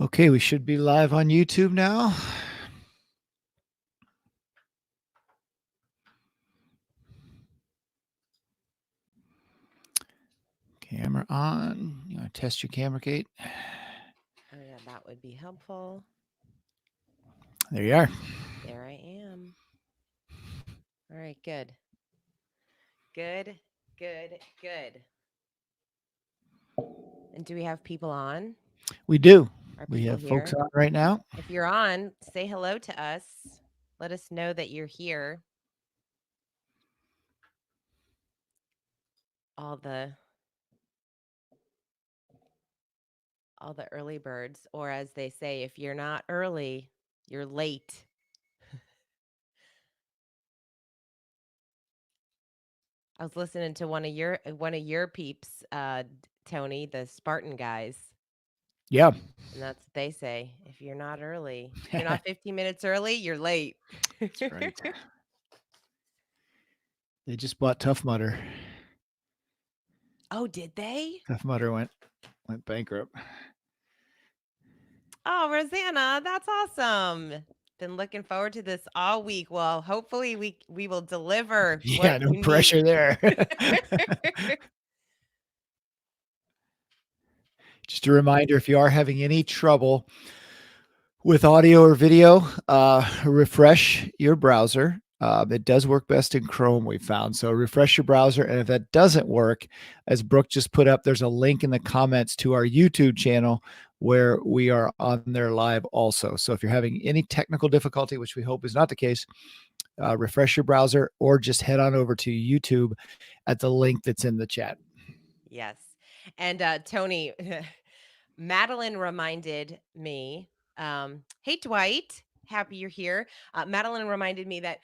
Okay, we should be live on YouTube now. Camera on. You want to test your camera, Kate? Oh, yeah, that would be helpful. There you are. There I am. All right, good. Good, good, good. And do we have people on? We do. Are We people have folks here? on right now. If you're on, say hello to us. Let us know that you're here. All the all the early birds, or as they say, if you're not early, you're late. I was listening to one of your peeps, Tony, the Spartan guys, Yeah. and that's what they say. If you're not early, if you're not 15 minutes early, you're late. That's right. They just bought Tough Mudder. Oh, did they? Tough Mudder went bankrupt. Oh, Rosanna, that's awesome. Been looking forward to this all week. Well, hopefully we will deliver what Yeah, no you pressure need. there. Just a reminder, if you are having any trouble with audio or video, refresh your browser. It does work best in Chrome, we found. So refresh your browser. And if that doesn't work, as Brooke just put up, there's a link in the comments to our YouTube channel where we are on there live also. So if you're having any technical difficulty, which we hope is not the case, refresh your browser or just head on over to YouTube at the link that's in the chat. Yes. And Tony, Madeline reminded me, hey, Dwight, happy you're here. Madeline reminded me that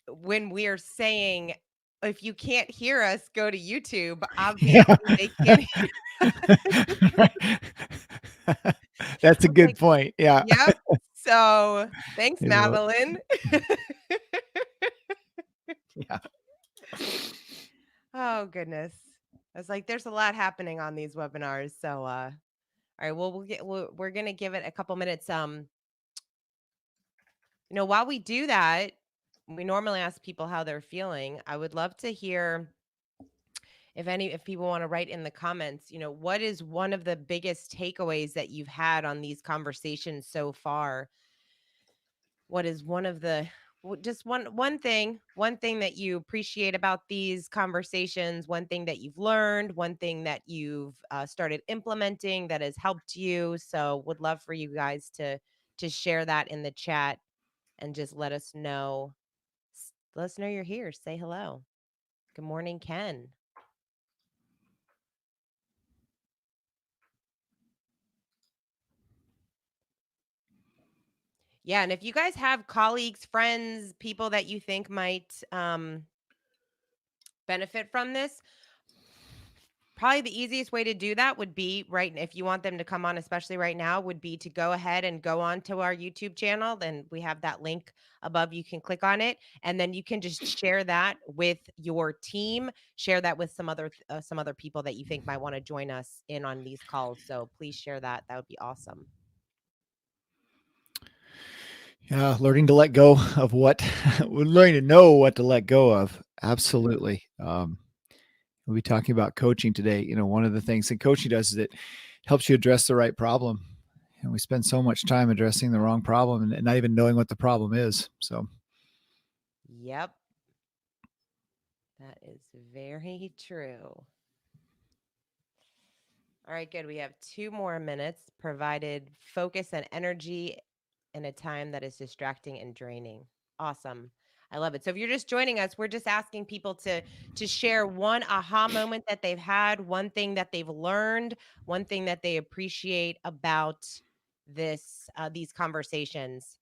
when we're saying, if you can't hear us, go to YouTube, Yeah. obviously they can't hear. That's a I was good like, point. Yeah. yep. So thanks, You know, Madeline. yeah. Oh, goodness. I was like, there's a lot happening on these webinars. So, all right, well, we're going to give it a couple minutes. While we do that, we normally ask people how they're feeling. I would love to hear if people want to write in the comments, what is one of the biggest takeaways that you've had on these conversations so far? What is one of the just one thing that you appreciate about these conversations, one thing that you've learned, one thing that you've started implementing that has helped you? So would love for you guys to share that in the chat and just let us know. Let us know you're here. Say hello. Good morning, Ken. Yeah, and if you guys have colleagues, friends, people that you think might benefit from this, probably the easiest way to do that would be right. If you want them to come on, especially right now, would be to go ahead and go on to our YouTube channel. Then we have that link above. You can click on it, and then you can just share that with your team. Share that with some other people that you think might want to join us in on these calls. So please share that. That would be awesome. Yeah. Learning to let go of what, learning to know what to let go of. Absolutely. We'll be talking about coaching today. One of the things that coaching does is it helps you address the right problem. And we spend so much time addressing the wrong problem and not even knowing what the problem is. So, Yep, that is very true. All right, good. We have 2 more minutes, provided focus and energy in a time that is distracting and draining. Awesome. I love it. So if you're just joining us, we're just asking people to share one aha moment that they've had, one thing that they've learned, one thing that they appreciate about these conversations.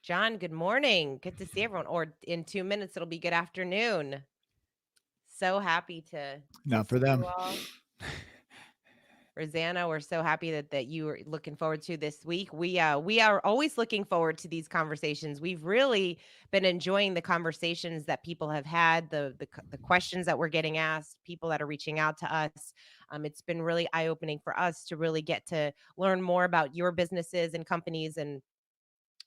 John, good morning. Good to see everyone. Or in 2 minutes, it'll be good afternoon. So happy to not for see you them. all. Rosanna, we're so happy that you are looking forward to this week. We are always looking forward to these conversations. We've really been enjoying the conversations that people have had, the questions that we're getting asked, people that are reaching out to us. It's been really eye opening for us to really get to learn more about your businesses and companies and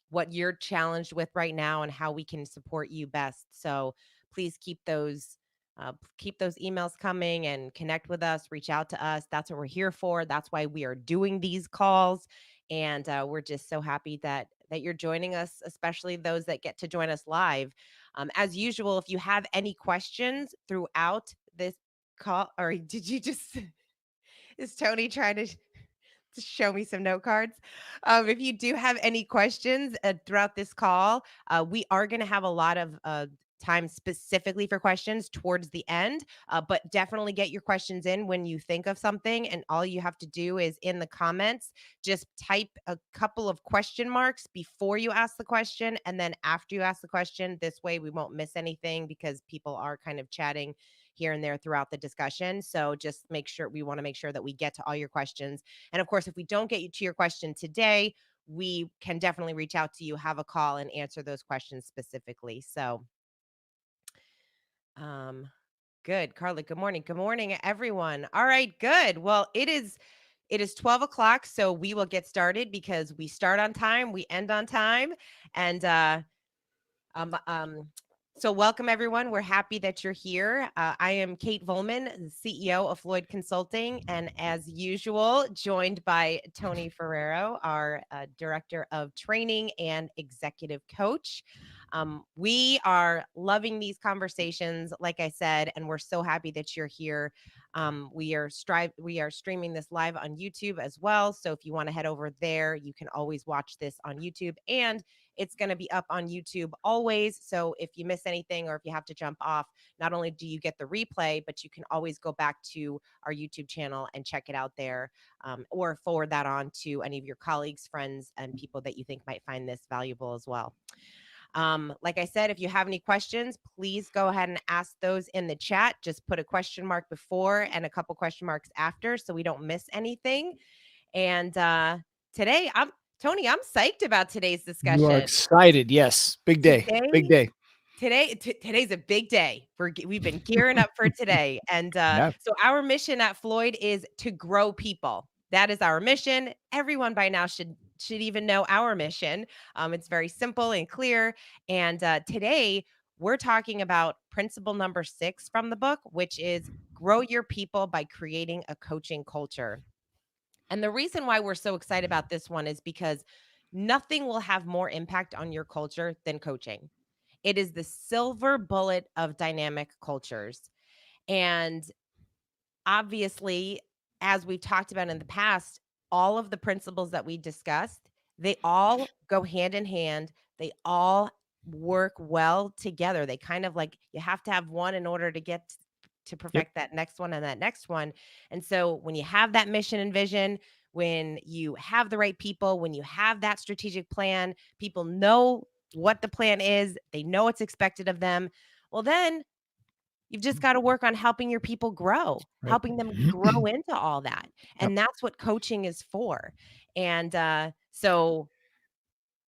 what you're challenged with right now and how we can support you best. So please keep those emails coming and connect with us, reach out to us. That's what we're here for. That's why we are doing these calls. And we're just so happy that you're joining us, especially those that get to join us live. As usual, if you have any questions throughout this call, or did you just is Tony trying to show me some note cards? If you do have any questions throughout this call, we are going to have a lot of time specifically for questions towards the end, but definitely get your questions in when you think of something. And all you have to do is in the comments, just type a couple of question marks before you ask the question. And then after you ask the question, this way we won't miss anything because people are kind of chatting here and there throughout the discussion. So just we want to make sure that we get to all your questions. And of course, if we don't get you to your question today, we can definitely reach out to you, have a call, and answer those questions specifically. So, good, Carla. Good morning. Good morning, everyone. All right, good. Well, it is 12 o'clock, so we will get started because we start on time, we end on time, and um, um, so welcome everyone. We're happy that you're here. I am Kate Volman, CEO of Floyd Consulting, and as usual, joined by Tony Ferrero, our Director of Training and Executive Coach. We are loving these conversations, like I said, and we're so happy that you're here. We are streaming this live on YouTube as well. So if you want to head over there, you can always watch this on YouTube, and it's going to be up on YouTube always. So if you miss anything or if you have to jump off, not only do you get the replay, but you can always go back to our YouTube channel and check it out there, or forward that on to any of your colleagues, friends, and people that you think might find this valuable as well. Like I said, if you have any questions, please go ahead and ask those in the chat. Just put a question mark before and a couple question marks after so we don't miss anything. And today, Tony, I'm psyched about today's You are discussion. excited. Yes. Big day. Big day. Today's a big day. We've been gearing up for today. And Yeah. so our mission at Floyd is to grow people. That is our mission. Everyone by now should even know our mission. It's very simple and clear. And today we're talking about principle number 6 from the book, which is grow your people by creating a coaching culture. And the reason why we're so excited about this one is because nothing will have more impact on your culture than coaching. It is the silver bullet of dynamic cultures. And obviously, as we've talked about in the past, all of the principles that we discussed, they all go hand in hand. They all work well together. They kind of like you have to have one in order to get to perfect that next one and that next one. And so when you have that mission and vision, when you have the right people, when you have that strategic plan, people know what the plan is, they know what's expected of them. Well, then you've just got to work on helping your people grow, Right. helping them grow into all that. And that's what coaching is for. And so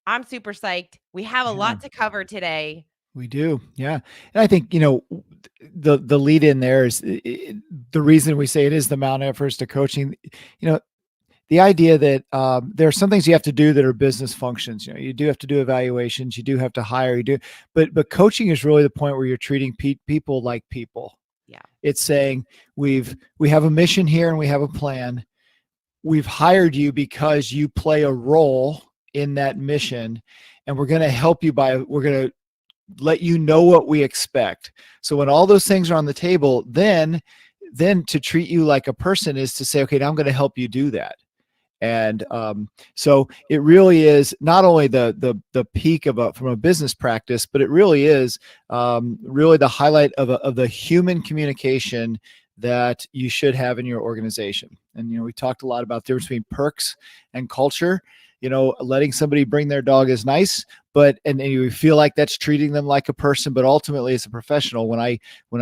I'm super psyched. We have a lot to cover today. We do. Yeah. And I think, the lead in there is the reason we say it is the Mount Everest to coaching, the idea that there are some things you have to do that are business functions. You do have to do evaluations, you do have to hire, but coaching is really the point where you're treating people like people. Yeah. It's saying we have a mission here and we have a plan. We've hired you because you play a role in that mission, and we're going to help you we're going to let you know what we expect. So when all those things are on the table, then to treat you like a person is to say, okay, now I'm going to help you do that. And so it really is not only the peak from a business practice, but it really is really the highlight of the human communication that you should have in your organization. And we talked a lot about the difference between perks and culture. Letting somebody bring their dog is nice, but and you feel like that's treating them like a person, but ultimately as a professional, when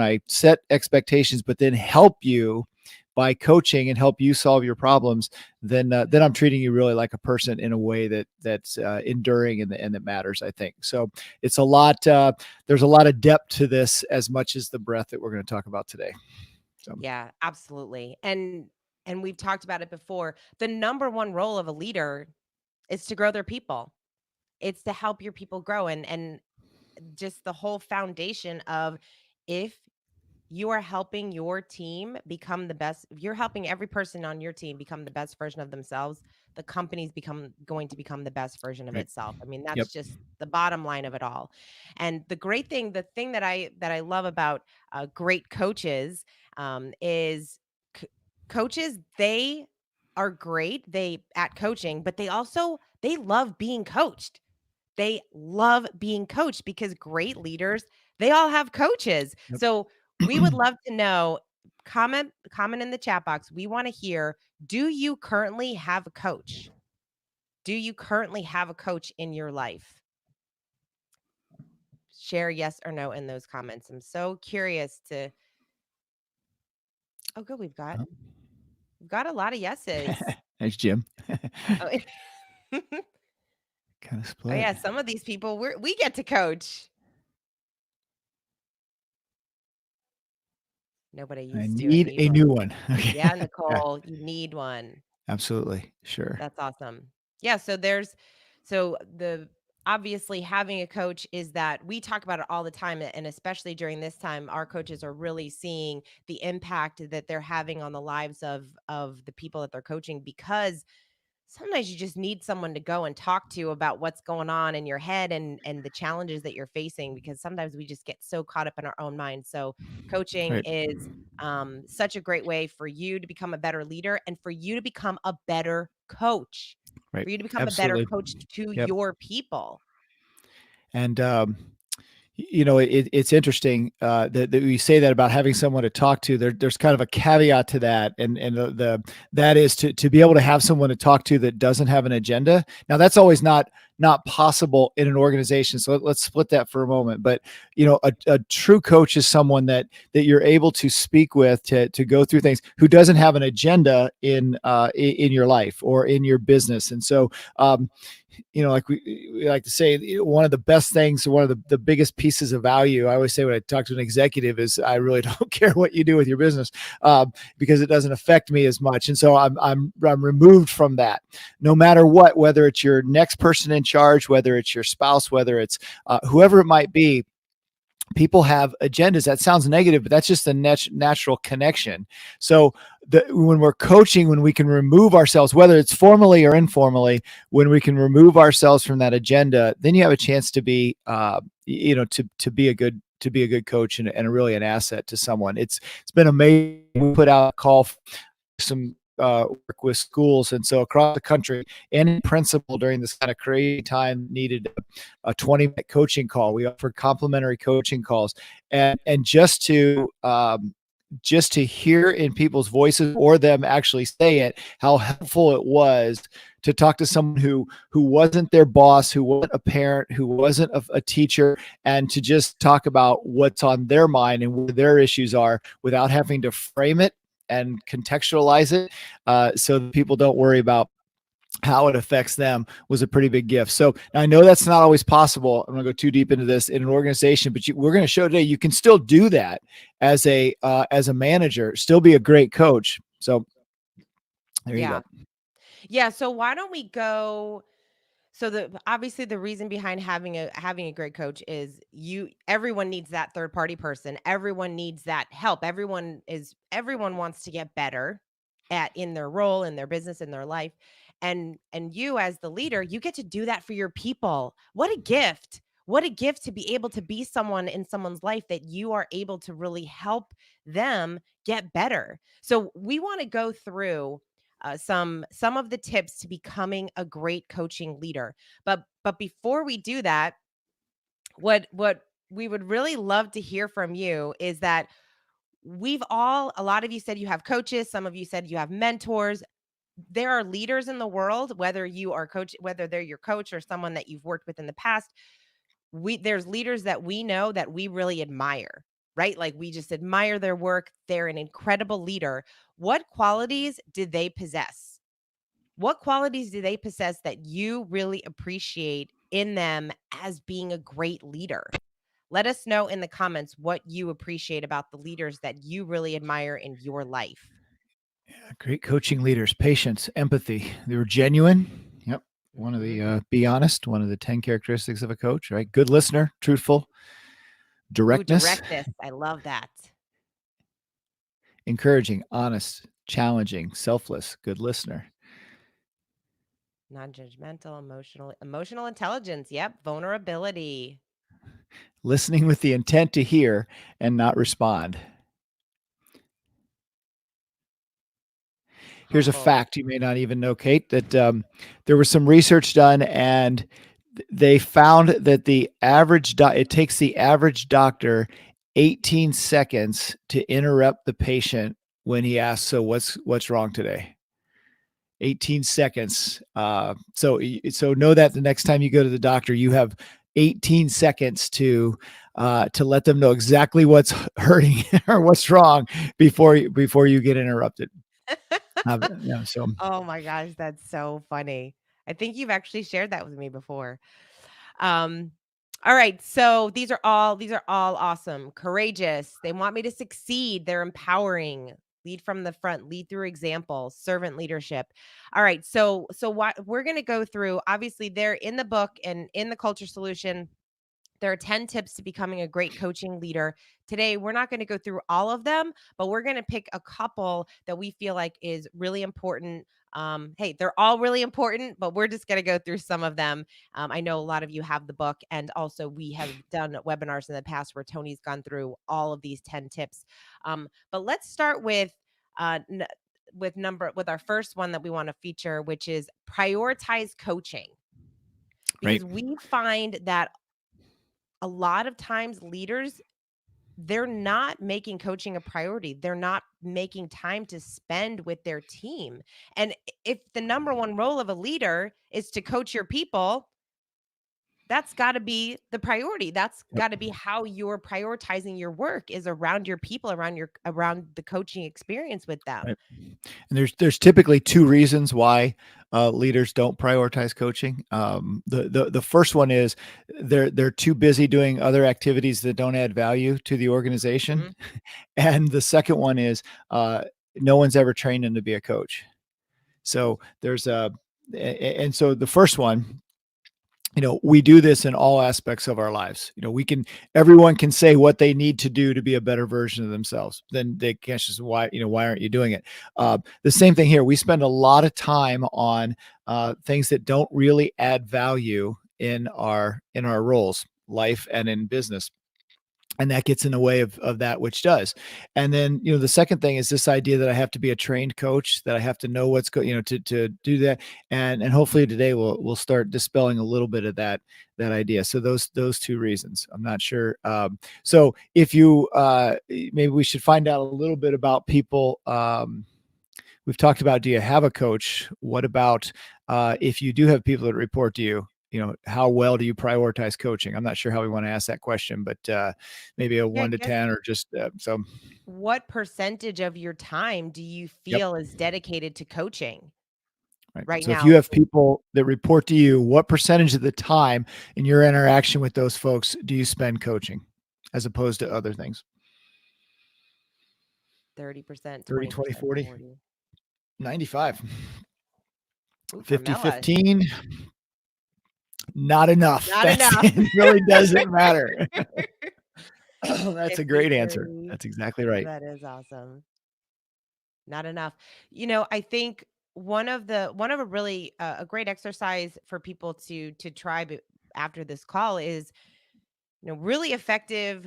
I set expectations, but then help you by coaching and help you solve your problems, then I'm treating you really like a person in a way that's enduring and that matters, I think. So it's a lot. There's a lot of depth to this as much as the breadth that we're going to talk about today. So Yeah, absolutely. And we've talked about it before. The number one role of a leader is to grow their people. It's to help your people grow, and just the whole foundation of, if you are helping your team become the best, if you're helping every person on your team become the best version of themselves, the company's become going to become the best version of right. itself. I mean, Yep. that's just the bottom line of it all. And the great thing, the thing that I love about great coaches, is c- coaches, they are great, they at coaching, but they love being coached. They love being coached because great leaders, they all have coaches. Yep. So we would love to know, comment in the chat box. We want to hear, do you currently have a coach? Do you currently have a coach in your life? Share yes or no in those comments. I'm so curious to. Oh, good. We've got a lot of yeses. Thanks, Jim. Oh, Kind of oh split. yeah, some of these people we get to coach. Nobody I used to. I need need a one. new one. Okay. Yeah, Yeah, Nicole, you need one. absolutely. Sure. That's awesome. Yeah, so the obviously having a coach is that we talk about it all the time, and especially during this time, our coaches are really seeing the impact that they're having on the lives of the people that they're coaching, because sometimes you just need someone to go and talk to about what's going on in your head and the challenges that you're facing, because sometimes we just get so caught up in our own mind. So coaching Right. is such a great way for you to become a better leader and for you to become a better coach, Right. for you to become a better Absolutely. coach to Yep. your people. And it's interesting that we say that about having someone to talk to. There's kind of a caveat to that, and the that is to be able to have someone to talk to that doesn't have an agenda. Now that's always not possible in an organization. So let's split that for a moment. But a true coach is someone that you're able to speak with to go through things, who doesn't have an agenda in your life or in your business. And so like we like to say, one of the best things, one of the biggest pieces of value, I always say when I talk to an executive, is I really don't care what you do with your business, because it doesn't affect me as much. And so I'm removed from that, no matter what, whether it's your next person in charge, whether it's your spouse, whether it's whoever it might be. People have agendas. That sounds negative, but that's just a natural connection. So when we're coaching, when we can remove ourselves, whether it's formally or informally, when we can remove ourselves from that agenda, then you have a chance to be, to be a good coach and really an asset to someone. It's been amazing. We put out a call for some work with schools, and so across the country, any principal during this kind of crazy time needed a 20-minute coaching call. We offered complimentary coaching calls, and just to hear in people's voices or them actually say it, how helpful it was to talk to someone who wasn't their boss, who wasn't a parent, who wasn't a teacher, and to just talk about what's on their mind and where their issues are without having to frame it and contextualize it, so that people don't worry about how it affects them, was a pretty big gift. So I know that's not always possible. I'm going to go too deep into this in an organization, but we're going to show today you can still do that as a manager, still be a great coach. So there you Yeah. go. Yeah, so why don't we go. So obviously the reason behind having a great coach is, everyone needs that third party person. Everyone needs that help. Everyone wants to get better at in their role, in their business, in their life. And you, as the leader, you get to do that for your people. What a gift. What a gift to be able to be someone in someone's life that you are able to really help them get better. So we want to go through some of the tips to becoming a great coaching leader. But before we do that, what we would really love to hear from you is that, a lot of you said you have coaches, some of you said you have mentors. There are leaders in the world, whether they're your coach or someone that you've worked with in the past. There's leaders that we know that we really admire, right? Like we just admire their work. They're an incredible leader. What qualities did they possess? What qualities do they possess that you really appreciate in them as being a great leader? Let us know in the comments what you appreciate about the leaders that you really admire in your life. Great coaching leaders, patience, empathy. They were genuine. Yep. One of Mhm. the be honest, one of the 10 characteristics of a coach, right? Good listener, truthful, Ooh, directness, directness. I love that. encouraging, honest, challenging, selfless, good listener. Non-judgmental, emotional intelligence. Yep, vulnerability. Listening with the intent to hear and not respond. Here's a Humble. fact you may not even know, Kate, that there was some research done, and they found that it takes the average doctor 18 seconds to interrupt the patient when he asks, "So what's wrong today?" 18 seconds. So know that the next time you go to the doctor, you have 18 seconds to let them know exactly what's hurting or what's wrong before you get interrupted. Yeah, so Oh my gosh, that's so funny. I think you've actually shared that with me before. Um, all right, so these are all awesome. Courageous. They want me to succeed. They're empowering. Lead from the front, lead through example, servant leadership. All right, so what we're going to go through, obviously they're in the book and in the culture solution. There are 10 tips to becoming a great coaching leader. Today, we're not going to go through all of them, but we're going to pick a couple that we feel like is really important. Hey, they're all really important, but we're just going to go through some of them. I know a lot of you have the book, and also we have done webinars in the past where Tony's gone through all of these 10 tips. But let's start uh, n- with our first one that we want to feature, which is prioritize coaching, right. because we find that a lot of times leaders, they're not making coaching a priority. They're not making time to spend with their team. And if the number one role of a leader is to coach your people, that's got to be the priority. That's Yep. got to be how you're prioritizing your work, is around your people, around the coaching experience with them. Right. And there's typically two reasons why leaders don't prioritize coaching. The first one is they're too busy doing other activities that don't add value to the organization, Mhm. and the second one is no one's ever trained them to be a coach. So there's and so the first one, we do this in all aspects of our lives. Everyone can say what they need to do to be a better version of themselves. Then they can't just, why aren't you doing it? The same thing here. We spend a lot of time on things that don't really add value in our roles, life and in business, and that gets in the way of that which does. And then the second thing is this idea that I have to be a trained coach, that I have to know what's going, to do that. And hopefully today we'll start dispelling a little bit of that idea. So those two reasons. I'm not sure. So if you maybe we should find out a little bit about people. We've talked about, do you have a coach? What about if you do have people that report to you? How well do you prioritize coaching? I'm not sure how we want to ask that question, but maybe a Yeah, I 1 to guess, 10, or just so. what percentage of your time do you Yep. feel is dedicated to coaching Right. right So if you now? have people that report to you, what percentage of the time in your interaction with those folks do you spend coaching as opposed to other things? 30%, 30, 20, 20%, 40, 40. 95, Ooh, 50, Carmela, 15. Not enough. not That's enough. it really doesn't matter. That's a 50, great answer. 30. That's exactly right. That is awesome. Not enough. I think one of a really a great exercise for people to try after this call is, really effective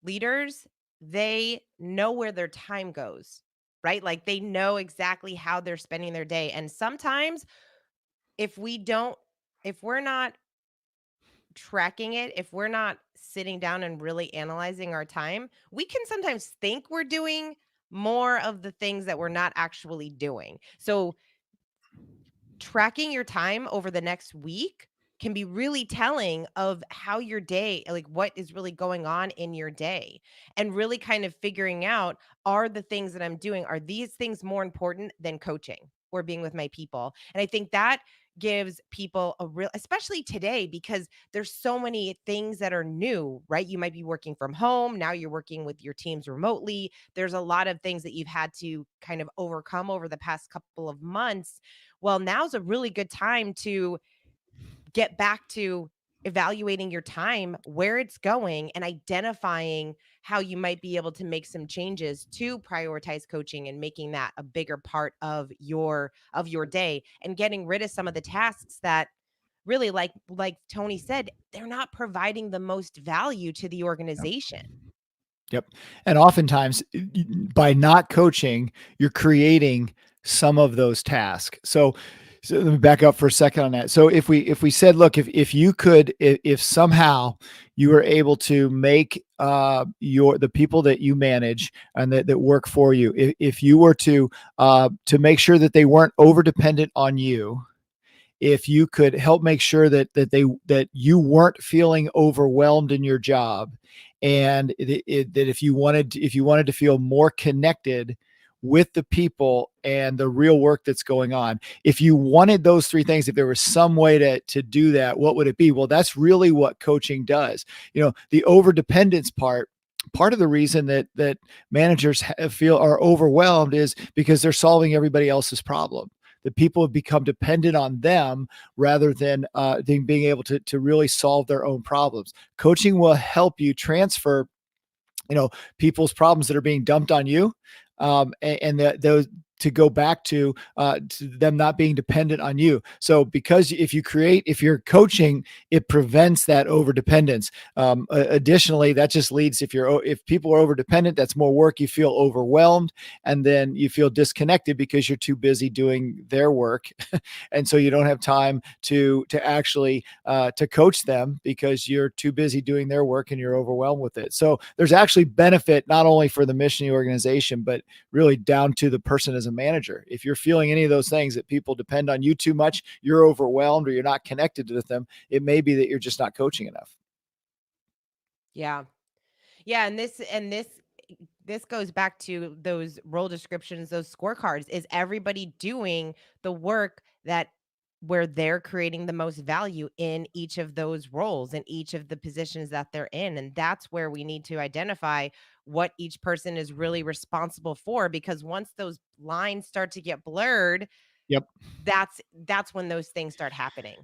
leaders, they know where their time goes, right? Like they know exactly how they're spending their day. And sometimes if we don't if we're not tracking it, if we're not sitting down and really analyzing our time, we can sometimes think we're doing more of the things that we're not actually doing. So, tracking your time over the next week can be really telling of how your day, like what is really going on in your day, and really kind of figuring out, are the things that I'm doing, are these things more important than coaching or being with my people? And I think that gives people a real, especially today, because there's so many things that are new, right? You might be working from home. Now you're working with your teams remotely. There's a lot of things that you've had to kind of overcome over the past couple of months. Well, now's a really good time to get back to evaluating your time, where it's going, and identifying how you might be able to make some changes to prioritize coaching and making that a bigger part of your day, and getting rid of some of the tasks that really, like Tony said, they're not providing the most value to the organization. Yep. And oftentimes by not coaching, you're creating some of those tasks. So let me back up for a second on that. So if we said, look, if you could, if somehow you were able to make the people that you manage and that work for you, if you were to make sure that they weren't over dependent on you, if you could help make sure that you weren't feeling overwhelmed in your job, and that if you wanted to feel more connected with the people and the real work that's going on, if you wanted those three things, if there was some way to do that, what would it be? Well, that's really what coaching does. The over dependence part of the reason that managers feel are overwhelmed is because they're solving everybody else's problem. The people have become dependent on them rather than being able to really solve their own problems. Coaching will help you transfer, people's problems that are being dumped on you, and those to go back to them not being dependent on you. So because if you're coaching, it prevents that over dependence. Additionally, that just leads, if people are over dependent, that's more work. You feel overwhelmed, and then you feel disconnected because you're too busy doing their work. And so you don't have time to actually to coach them because you're too busy doing their work and you're overwhelmed with it. So there's actually benefit not only for the mission of the organization, but really down to the person as a manager. If you're feeling any of those things, that people depend on you too much, you're overwhelmed, or you're not connected with them, it may be that you're just not coaching enough. Yeah. Yeah, and this goes back to those role descriptions, those scorecards. Is everybody doing the work that where they're creating the most value in each of those roles, in each of the positions that they're in? And that's where we need to identify what each person is really responsible for, because once those lines start to get blurred, Yep. that's when those things start happening.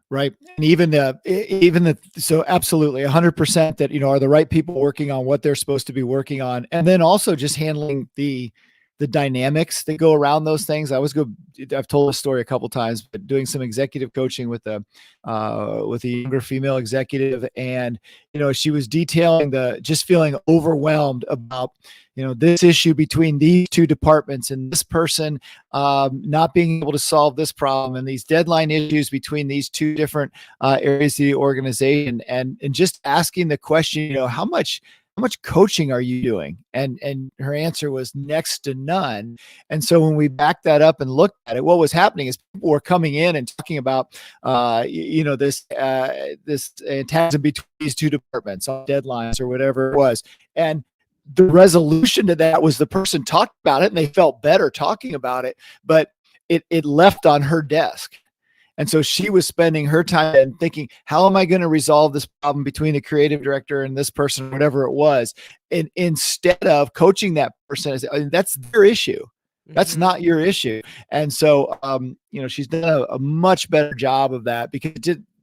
Right. And so absolutely 100% that, are the right people working on what they're supposed to be working on. And then also just handling the dynamics that go around those things. I've told this story a couple of times, but doing some executive coaching with a younger female executive. And, she was detailing just feeling overwhelmed about, this issue between these two departments and this person not being able to solve this problem, and these deadline issues between these two different areas of the organization, and just asking the question, how much coaching are you doing? And her answer was next to none. And so when we backed that up and looked at it, what was happening is people were coming in and talking about this antagonism between these two departments on deadlines or whatever it was. And the resolution to that was the person talked about it and they felt better talking about it, but it left on her desk. And so she was spending her time and thinking, how am I going to resolve this problem between the creative director and this person, whatever it was? And instead of coaching that person, that's their issue. That's Mhm. not your issue. And so, she's done a much better job of that, because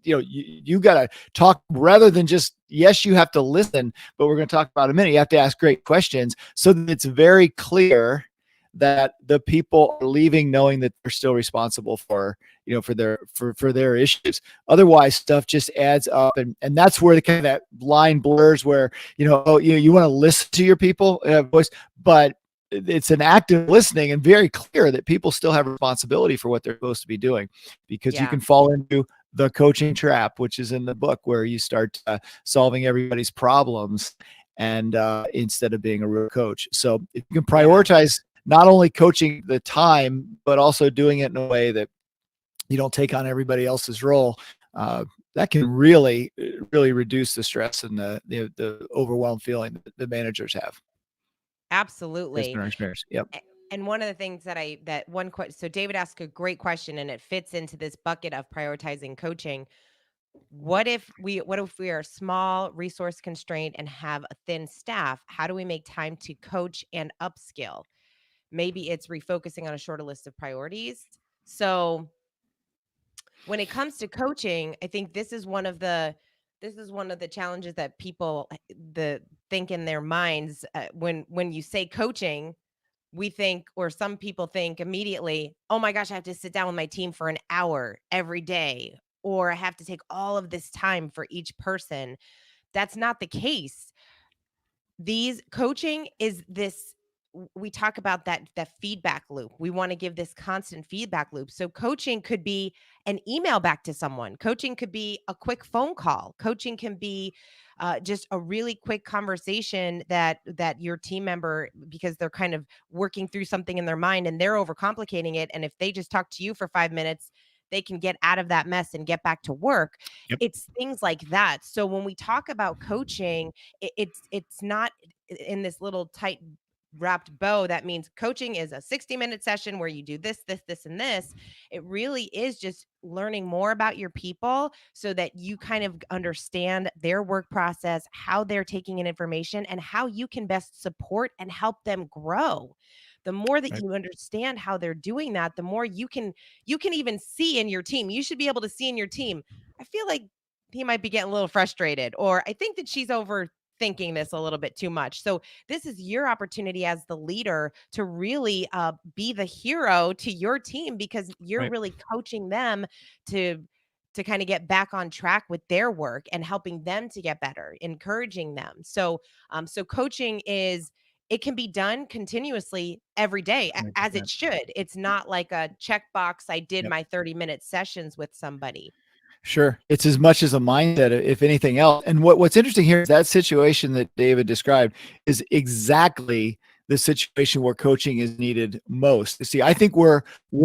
you got to talk rather than just, yes, you have to listen, but we're going to talk about in a minute. You have to ask great questions so that it's very clear that the people are leaving knowing that they're still responsible for their issues. Otherwise, stuff just adds up, and that's where the kind of that line blurs, where you want to listen to your people voice, but it's an active listening and very clear that people still have responsibility for what they're supposed to be doing, because you Yeah. can fall into the coaching trap, which is in the book, where you start solving everybody's problems and instead of being a real coach. So if you can Yeah. prioritize not only coaching the time, but also doing it in a way that you don't take on everybody else's role, that can really, really reduce the stress and the overwhelmed feeling that the managers have based Absolutely. on our experience. Yep. And one of the things that one question, so David asked a great question, and it fits into this bucket of prioritizing coaching. What if we are small, resource constrained, and have a thin staff? How do we make time to coach and upskill? Maybe it's refocusing on a shorter list of priorities. So when it comes to coaching, I think this is one of the challenges that people the think in their minds, when you say coaching, we think, or some people think immediately, oh my gosh, I have to sit down with my team for an hour every day, or I have to take all of this time for each person. That's not the case. These coaching is this We talk about that feedback loop. We want to give this constant feedback loop. So coaching could be an email back to someone. Coaching could be a quick phone call. Coaching can be just a really quick conversation that your team member, because they're kind of working through something in their mind and they're overcomplicating it, and if they just talk to you for 5 minutes, they can get out of that mess and get back to work. Yep. It's things like that. So when we talk about coaching, it's not in this little tight wrapped bow that means coaching is a 60-minute session where you do this and this. It really is just learning more about your people so that you kind of understand their work process, how they're taking in information, and how you can best support and help them grow. The more that Right. you understand how they're doing that, the more you can even see in your team. You should be able to see in your team, I feel like he might be getting a little frustrated, or I think that she's overthinking this a little bit too much. So this is your opportunity as the leader to really be the hero to your team, because you're Right. really coaching them to kind of get back on track with their work and helping them to get better, encouraging them. So coaching is, it can be done continuously every day, as it 100%. should. It's not like a checkbox. I did Yep. my 30-minute sessions with somebody. Sure. It's as much as a mindset, if anything else. And what's interesting here is that situation that David described is exactly the situation where coaching is needed most. See, I think we're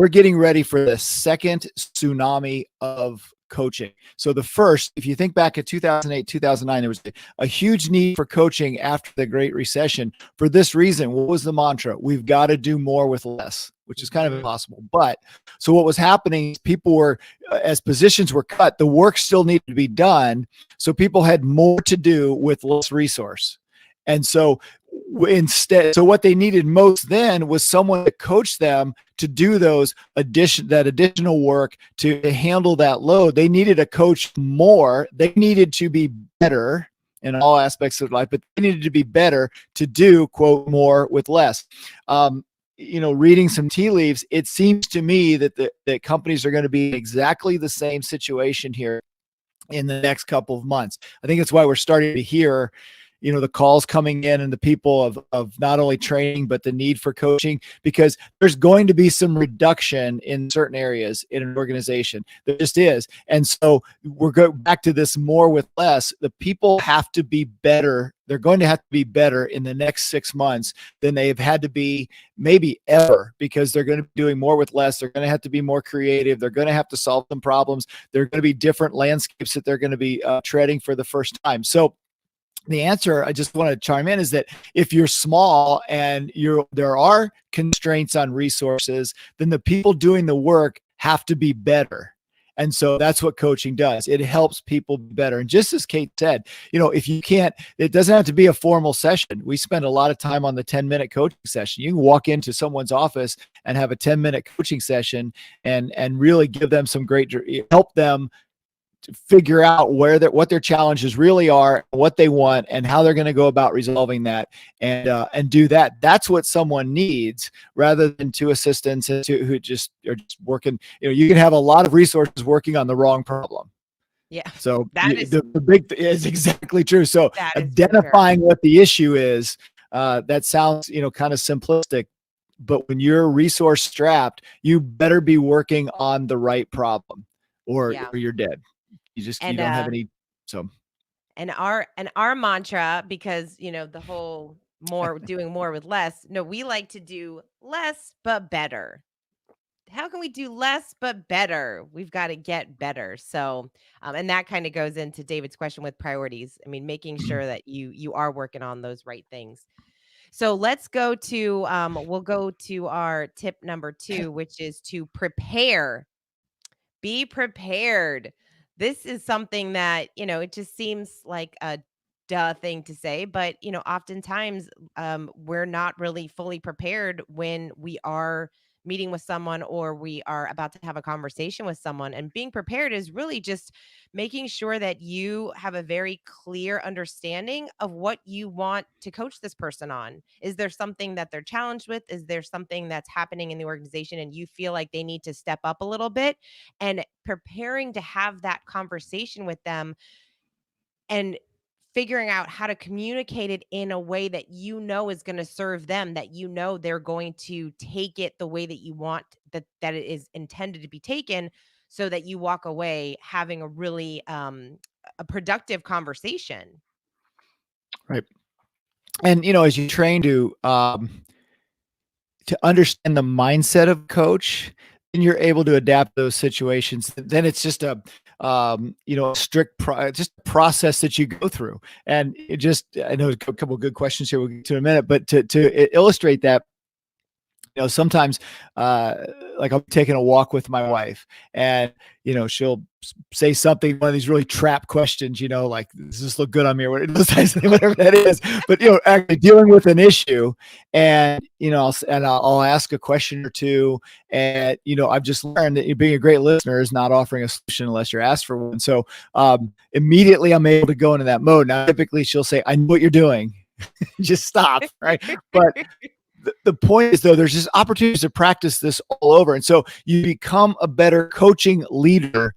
getting ready for the second tsunami of coaching. So the first, if you think back at 2008, 2009, there was a huge need for coaching after the Great Recession. For this reason, what was the mantra? We've got to do more with less, which is kind of Mhm. impossible. But so what was happening, people were, as positions were cut, the work still needed to be done. So people had more to do with less resource. And so instead, so what they needed most then was someone to coach them to do that additional work to handle that load. They needed a coach more. They needed to be better in all aspects of life, but they needed to be better to do, quote, more with less. Reading some tea leaves, it seems to me that companies are going to be in exactly the same situation here in the next couple of months. I think that's why we're starting to hear, the calls coming in and the people of not only training, but the need for coaching, because there's going to be some reduction in certain areas in an organization. There just is. And so we're going back to this more with less. The people have to be better. They're going to have to be better in the next 6 months than they've had to be maybe ever, because they're going to be doing more with less. They're going to have to be more creative. They're going to have to solve some problems. There are going to be different landscapes that they're going to be treading for the first time. So the answer, I just want to chime in, is that if you're small and there are constraints on resources, then the people doing the work have to be better. And so that's what coaching does. It helps people be better. And just as Kate said, if you can't, it doesn't have to be a formal session. We spend a lot of time on the 10-minute coaching session. You can walk into someone's office and have a 10-minute coaching session and really give them some great, help them to figure out what their challenges really are, what they want, and how they're going to go about resolving that, and do that. That's what someone needs, rather than two assistants who just are just working. You can have a lot of resources working on the wrong problem. Yeah, So that is the big is exactly true. So that is for sure. identifying what the issue is, that sounds kind of simplistic, but when you're resource strapped, you better be working on the right problem, or Yeah. you're dead. You And don't have any. So our mantra, because the whole more doing more with less. No, we like to do less but better. we do less but better? We've got to get better. So, and that kind of goes into David's question with priorities. I mean, making Mhm. sure that you are working on those right things. So let's go to we'll go to our tip number 2, which is to prepare. Be prepared. This is something that, it just seems like a duh thing to say, but, oftentimes we're not really fully prepared when we are meeting with someone or we are about to have a conversation with someone. And being prepared is really just making sure that you have a very clear understanding of what you want to coach this person on. Is there something that they're challenged with? Is there something that's happening in the organization and you feel like they need to step up a little bit? And preparing to have that conversation with them and figuring out how to communicate it in a way that is going to serve them, that they're going to take it the way that you want, that it is intended to be taken, so that you walk away having a really a productive conversation. Right. And as you train to understand the mindset of coach, then you're able to adapt those situations. Then it's just a strict just a process that you go through. And I know a couple of good questions here we'll get to in a minute, but to illustrate that, sometimes uh like I'm taking a walk with my wife, and she'll say something, one of these really trap questions, like, does this look good on me, or whatever that is. But actually dealing with an issue, and I'll ask a question or two. And I've just learned that being a great listener is not offering a solution unless you're asked for one. So immediately I'm able to go into that mode. Now typically she'll say, I know what you're doing, just stop, right? But the point is, though, there's just opportunities to practice this all over. And so you become a better coaching leader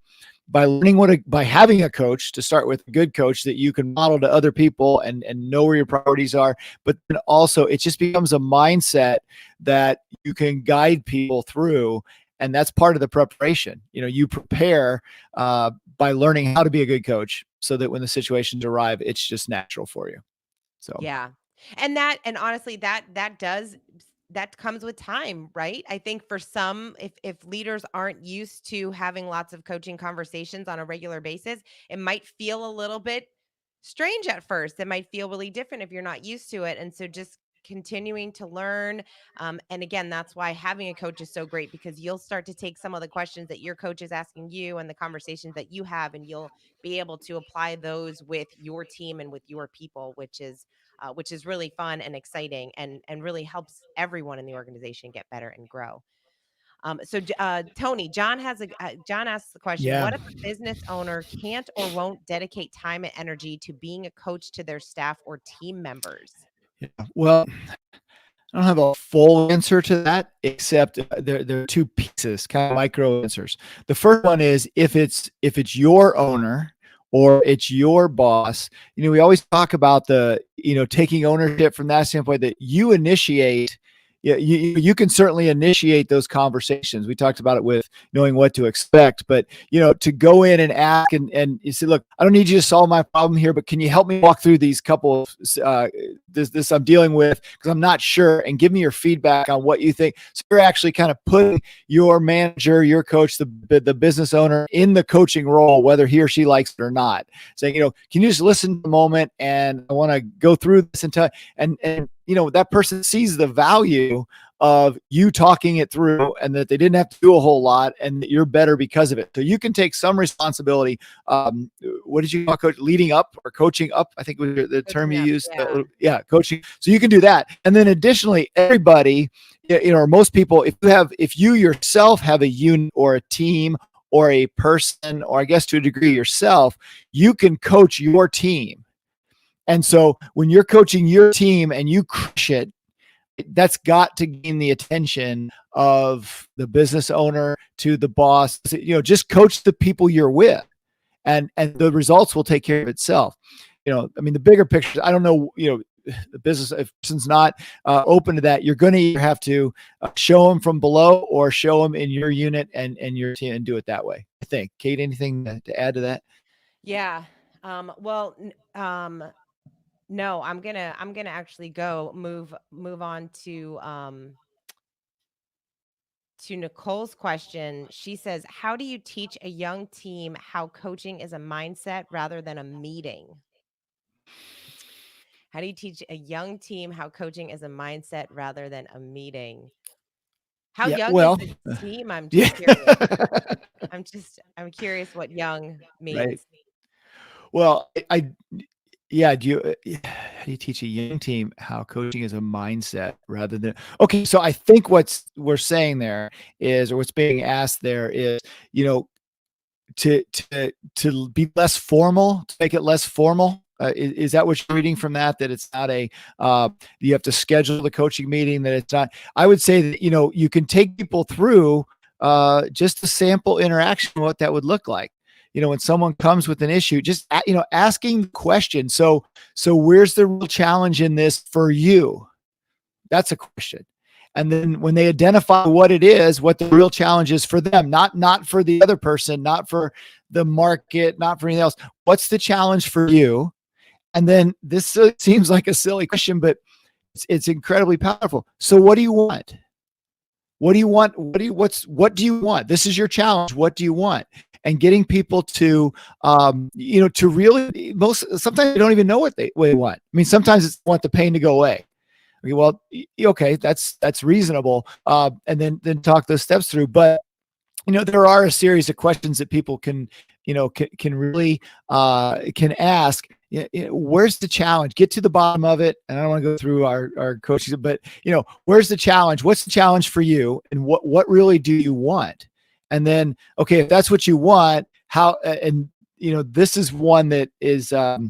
by learning by having a coach to start with, a good coach that you can model to other people and know where your priorities are. But then also it just becomes a mindset that you can guide people through. And that's part of the preparation. You prepare by learning how to be a good coach so that when the situations arrive, it's just natural for you. So, Yeah. And honestly, that comes with time, right? I think for some, if leaders aren't used to having lots of coaching conversations on a regular basis, it might feel a little bit strange at first. It might feel really different if you're not used to it. And so just continuing to learn. And again, that's why having a coach is so great, because you'll start to take some of the questions that your coach is asking you and the conversations that you have, and you'll be able to apply those with your team and with your people, which is really fun and exciting, and really helps everyone in the organization get better and grow. Tony, John asks the question: yeah. what if a business owner can't or won't dedicate time and energy to being a coach to their staff or team members? Yeah. Well, I don't have a full answer to that, except there are two pieces, kind of micro answers. The first one is, if it's your owner or it's your boss, we always talk about taking ownership from that standpoint, that you initiate. Yeah, you can certainly initiate those conversations. We talked about it with knowing what to expect, but to go in and ask, and you say, look, I don't need you to solve my problem here, but can you help me walk through these couple of this I'm dealing with, because I'm not sure, and give me your feedback on what you think. So you're actually kind of putting your manager, your coach, the business owner in the coaching role, whether he or she likes it or not. Saying, can you just listen a moment, and I want to go through this and that person sees the value of you talking it through, and that they didn't have to do a whole lot, and that you're better because of it. So you can take some responsibility. What did you call coach? Leading up or coaching up, I think was the term Coaching you up, used. yeah. Yeah, coaching. So you can do that. And then additionally, everybody, or most people, if you yourself have a unit or a team or a person, or I guess to a degree yourself, you can coach your team. And so when you're coaching your team and you crush it, that's got to gain the attention of the business owner to the boss. Just coach the people you're with, and the results will take care of itself. I mean, the bigger picture, I don't know, the business, if person's not open to that, you're going to either have to show them from below or show them in your unit and your team, and do it that way. I think. Kate, anything to add to that? Yeah. Well, no, I'm gonna actually go move on to Nicole's question. She says, how do you teach a young team how coaching is a mindset rather than a meeting? How do you teach a young team how coaching is a mindset rather than a meeting? How Yeah, young is well, the team? I'm yeah. just curious. I'm curious what young Right. means. Well, yeah, how do you teach a young team how coaching is a mindset rather than okay, so I think what's we're saying there is, or what's being asked there is, you know, to be less formal, to make it less formal. Is that what you're reading from that? That it's not a you have to schedule the coaching meeting. That it's not. I would say that you can take people through just a sample interaction, what that would look like. When someone comes with an issue, just asking the question. So where's the real challenge in this for you? That's a question. And then when they identify what it is, what the real challenge is for them, not for the other person, not for the market, not for anything else. What's the challenge for you? And then this seems like a silly question, but it's incredibly powerful. So what do you want? What do you want? What do you want? This is your challenge. What do you want? And getting people to, to really sometimes they don't even know what they want. I mean, sometimes it's want the pain to go away. Okay, well, okay, that's reasonable. And then talk those steps through. But there are a series of questions that people can really can ask. Where's the challenge? Get to the bottom of it. And I don't want to go through our coaches, but where's the challenge? What's the challenge for you? And what really do you want? And then, okay, if that's what you want, how, and this is one that is, that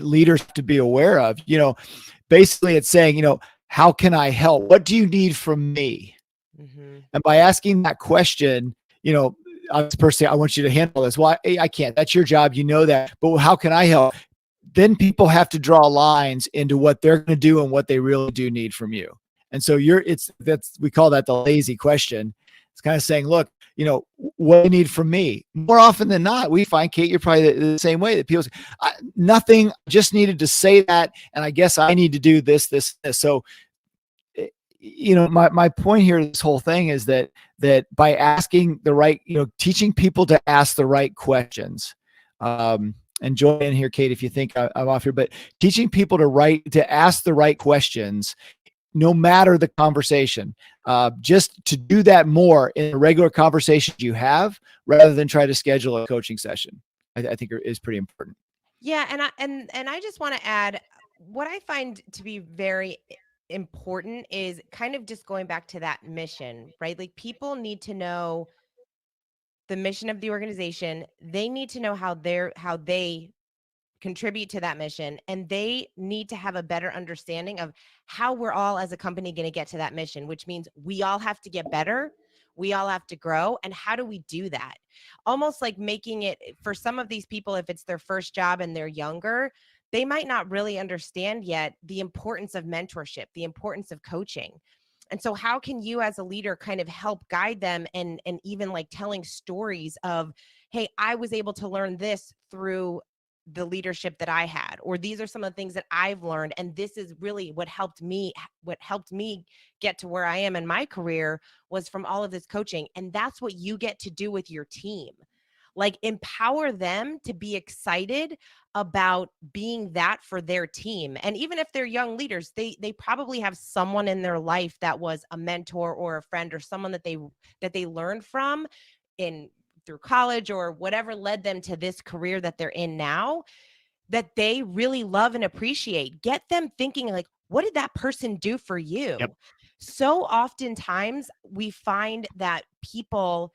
leaders have to be aware of. Basically it's saying, how can I help? What do you need from me? Mm-hmm. And by asking that question, I was personally, I want you to handle this. Well, I can't. That's your job. You know that. But how can I help? Then people have to draw lines into what they're going to do and what they really do need from you. And so we call that the lazy question. It's kind of saying, look, what do you need from me? More often than not, we find, Kate, you're probably the same way, that people say, nothing, just needed to say that. And I guess I need to do this, this, this. So, my point here, this whole thing is that by asking the right, teaching people to ask the right questions, and join in here, Kate, if you think I'm off here, but teaching people to ask the right questions, no matter the conversation, just to do that more in the regular conversations you have, rather than try to schedule a coaching session, I think is pretty important. Yeah, and I just want to add what I find to be very important is kind of just going back to that mission, right? Like people need to know the mission of the organization. They need to know how they contribute to that mission, and they need to have a better understanding of how we're all as a company going to get to that mission, which means we all have to get better, we all have to grow. And how do we do that? Almost like making it for some of these people, if it's their first job and they're younger, they might not really understand yet the importance of mentorship, the importance of coaching. And so how can you as a leader kind of help guide them, and even like telling stories of, hey, I was able to learn this through the leadership that I had, or these are some of the things that I've learned, and this is really what helped me get to where I am in my career, was from all of this coaching. And that's what you get to do with your team. Like empower them to be excited about being that for their team. And even if they're young leaders, they probably have someone in their life that was a mentor or a friend, or someone that they learned from in through college or whatever led them to this career that they're in now, that they really love and appreciate. Get them thinking like, what did that person do for Yep. you? So oftentimes we find that people,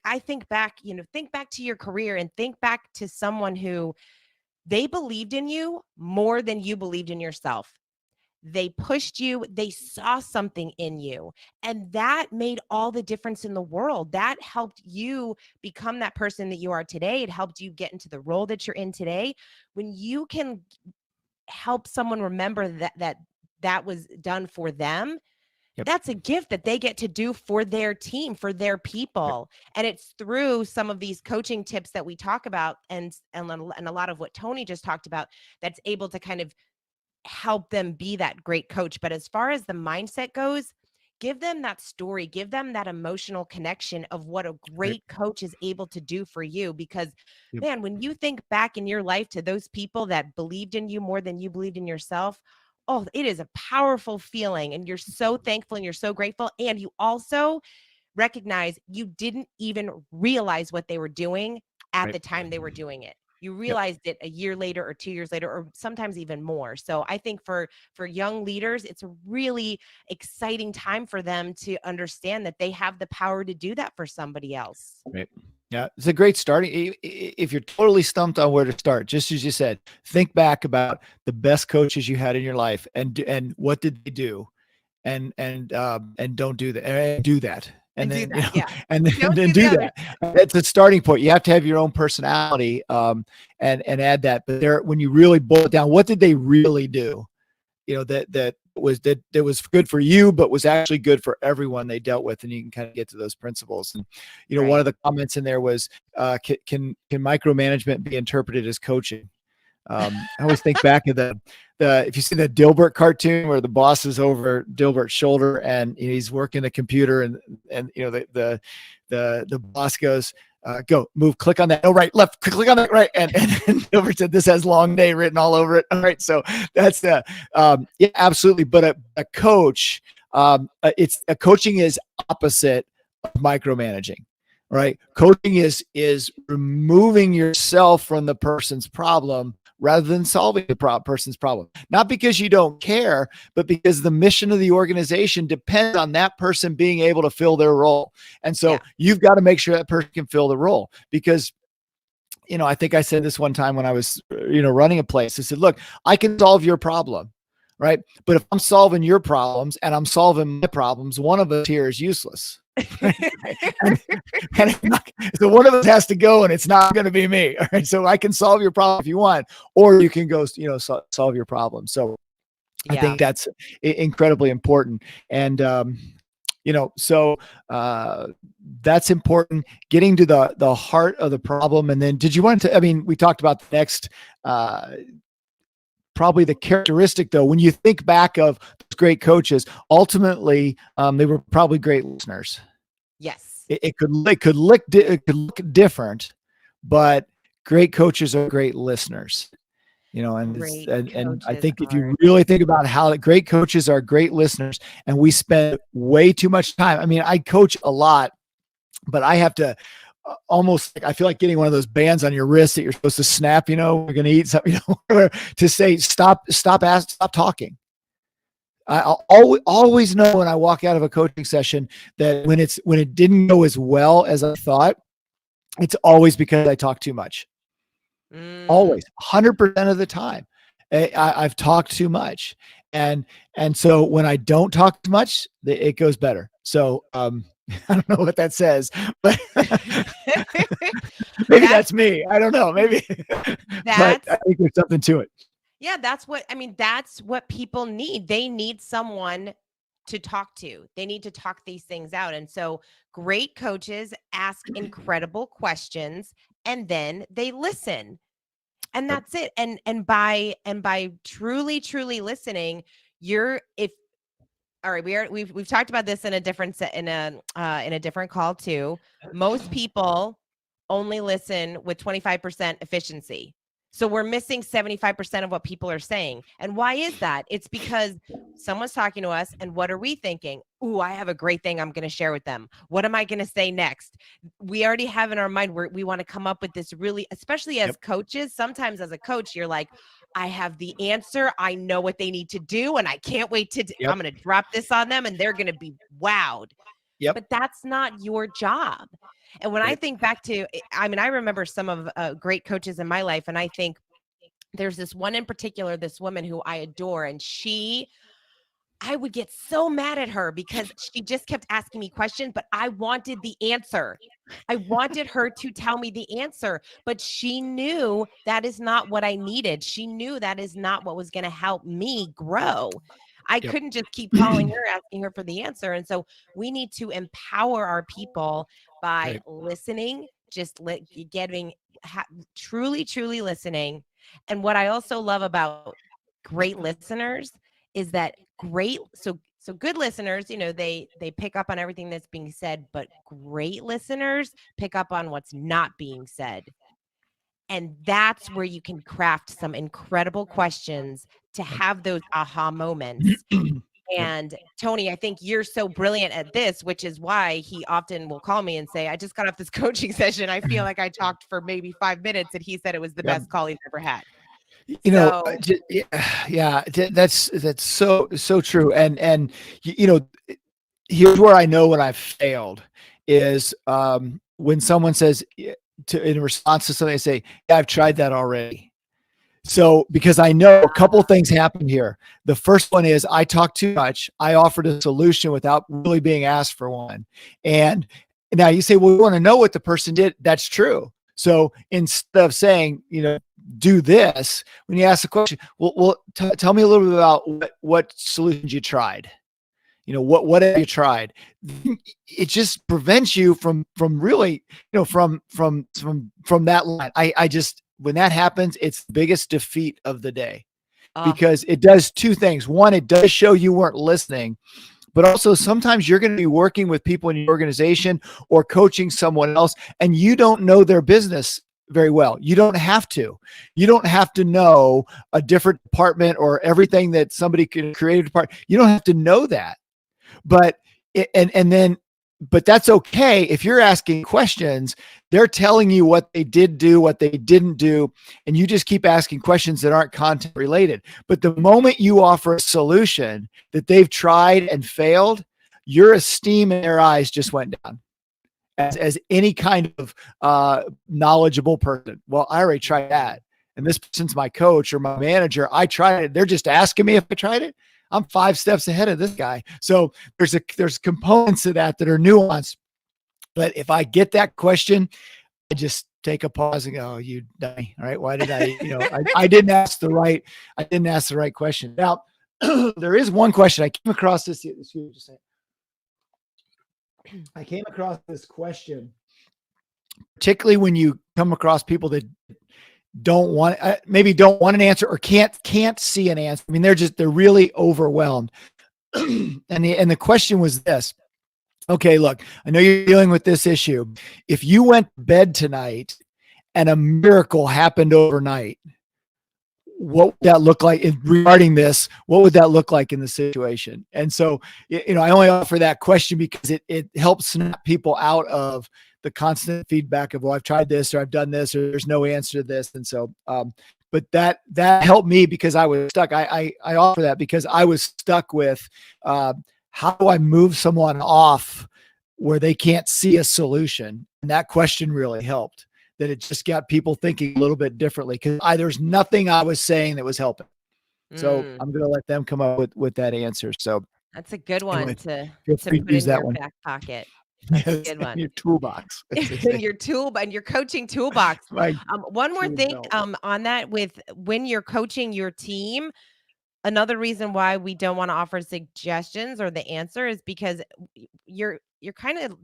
I think back to your career and think back to someone who they believed in you more than you believed in yourself. They pushed you, they saw something in you, and that made all the difference in the world. That helped you become that person that you are today. It helped you get into the role that you're in today. When you can help someone remember that was done for them, Yep. that's a gift that they get to do for their team, for their Yep. people. And it's through some of these coaching tips that we talk about, and a lot of what Tony just talked about, that's able to kind of help them be that great coach. But as far as the mindset goes, give them that story, give them that emotional connection of what a Right. great coach is able to do for you. Because, Yep. man, when you think back in your life to those people that believed in you more than you believed in yourself, oh, it is a powerful feeling. And you're so thankful and you're so grateful. And you also recognize you didn't even realize what they were doing at Right. the time they were doing it. You Yep. realized it a year later or 2 years later, or sometimes even more. So I think for young leaders, it's a really exciting time for them to understand that they have the power to do that for somebody else. Right. Yeah, it's a great starting. If you're totally stumped on where to start, just as you said, think back about the best coaches you had in your life, and what did they do, and don't do that, and do that, and And do then that. Yeah. and Don't then do the do other that. That's a starting point. You have to have your own personality, and add that. But there, when you really boil it down, what did they really do? That was good for you, but was actually good for everyone they dealt with, and you can kind of get to those principles. And one right. of the comments in there was, can micromanagement be interpreted as coaching? I always think back of the if you see the Dilbert cartoon where the boss is over Dilbert's shoulder and he's working the computer, and the boss goes, go, move, click on that. Oh, right, left, click on that, right. And Dilbert said, this has long day written all over it. All right. So that's yeah, absolutely. But a coach, it's a coaching is opposite of micromanaging. Right. Coaching is removing yourself from the person's problem rather than solving the person's problem. Not because you don't care, but because the mission of the organization depends on that person being able to fill their role. And so Yeah. you've got to make sure that person can fill the role, because I think I said this one time when I was, running a place. I said, look, I can solve your problem, right? But if I'm solving your problems and I'm solving my problems, one of us here is useless. Right? and, so one of us has to go, and it's not going to be me. All right. So I can solve your problem if you want, or you can go, solve your problem. So I Yeah. think that's incredibly important. And, so that's important, getting to the heart of the problem. And then did you want to, I mean, we talked about the next, probably the characteristic though, when you think back of great coaches, ultimately, they were probably great listeners. Yes. It could look different, but great coaches are great listeners. Great And I coaches think if are. you really think about how great coaches are great listeners, and we spend way too much time. I mean, I coach a lot, but I have to almost, I feel like getting one of those bands on your wrist that you're supposed to snap, we're going to eat something, to say, stop talking. I'll always know when I walk out of a coaching session that when it didn't go as well as I thought, it's always because I talk too much. Mm. Always, 100% of the time, I've talked too much, and so when I don't talk too much, it goes better. So I don't know what that says, but maybe That's that's me. I don't know, maybe, but I that's think there's something to it. yeah, that's what I mean, that's what people need. They need someone to talk to. They need to talk these things out. And so great coaches ask incredible questions and then they listen. And Yep. that's it. And by truly listening, you're if all right, we've talked about this in a different set in a different call too. Most people only listen with 25% efficiency. So we're missing 75% of what people are saying. And why is that? It's because someone's talking to us and what are we thinking? Ooh, I have a great thing I'm going to share with them. What am I going to say next? We already have in our mind where we want to come up with this really, especially as Yep. coaches, sometimes as a coach, you're like, I have the answer. I know what they need to do, and I can't wait to. Yep. I'm going to drop this on them, and they're going to be wowed. Yep. But that's not your job. And when I Right. think back to, I mean, I remember some of great coaches in my life, and I think there's this one in particular, this woman who I adore, and I would get so mad at her because she just kept asking me questions, but I wanted the answer. I wanted her to tell me the answer, but she knew that is not what I needed. She knew that is not what was going to help me grow. I Yep. couldn't just keep calling her, asking her for the answer. And so we need to empower our people by Right. listening, getting truly listening. And what I also love about great listeners is that great so So good listeners, they pick up on everything that's being said, but great listeners pick up on what's not being said. And that's where you can craft some incredible questions to have those aha moments. Yep. And Tony, I think you're so brilliant at this, which is why he often will call me and say, I just got off this coaching session. I feel like I talked for maybe 5 minutes, and he said it was the Yep. best call he's ever had. So, yeah, that's so true. And here's where I know when I've failed is when someone says in response to something, they say, yeah, I've tried that already. So because I know a couple things happen here. The first one is I talk too much. I offered a solution without really being asked for one. And now you say, well, we want to know what the person did. That's true. So instead of saying, do this, when you ask the question, tell me a little bit about what solutions you tried. What have you tried? It just prevents you from really, from that line. I just, when that happens, it's the biggest defeat of the day because it does two things. One, it does show you weren't listening, but also sometimes you're going to be working with people in your organization or coaching someone else, and you don't know their business very well. You don't have to. You don't have to know a different department or everything that somebody can create a department. You don't have to know that. But that's okay. If you're asking questions, they're telling you what they did do, what they didn't do, and you just keep asking questions that aren't content related. But the moment you offer a solution that they've tried and failed, your esteem in their eyes just went down as any kind of knowledgeable person. Well, I already tried that. And this person's my coach or my manager. I tried it. They're just asking me if I tried it. I'm 5 steps ahead of this guy. So there's components of that are nuanced. But if I get that question, I just take a pause and go, you dummy. All right. Why did I didn't ask the right question. Now, there is one question. I came across this. I came across this question, particularly when you come across people that maybe don't want an answer or can't see an answer. I mean, they're really overwhelmed. And the question was this. Okay, look, I know you're dealing with this issue. If you went to bed tonight and a miracle happened overnight, what would that look like regarding this? What would that look like in the situation? And so, I only offer that question because it helps snap people out of the constant feedback of, well, I've tried this or I've done this or there's no answer to this. And so, but that helped me because I was stuck. I offer that because I was stuck with, how do I move someone off where they can't see a solution? And that question really helped, that it just got people thinking a little bit differently because there's nothing I was saying that was helping. So I'm going to let them come up with that answer. So that's a good one anyway, to put in use that your one. back pocket. That's a good one. In your toolbox. In your coaching toolbox. One more thing on that with when you're coaching your team, another reason why we don't want to offer suggestions or the answer is because you're kind of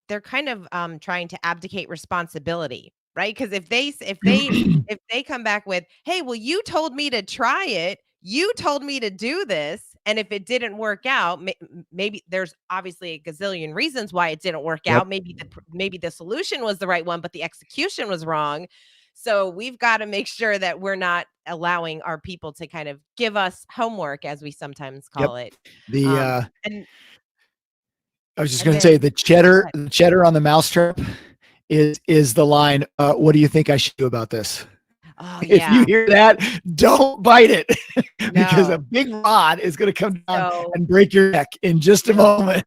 they're kind of trying to abdicate responsibility, right? Because if they come back with, hey, well, you told me to try it, you told me to do this, and if it didn't work out, maybe there's obviously a gazillion reasons why it didn't work out. Maybe the solution was the right one, but the execution was wrong. So we've got to make sure that we're not allowing our people to kind of give us homework, as we sometimes call it. And I was just going to say the cheddar on the mousetrap is the line. What do you think I should do about this? Oh, if you hear that, don't bite it because a big rod is going to come down and break your neck in just a moment.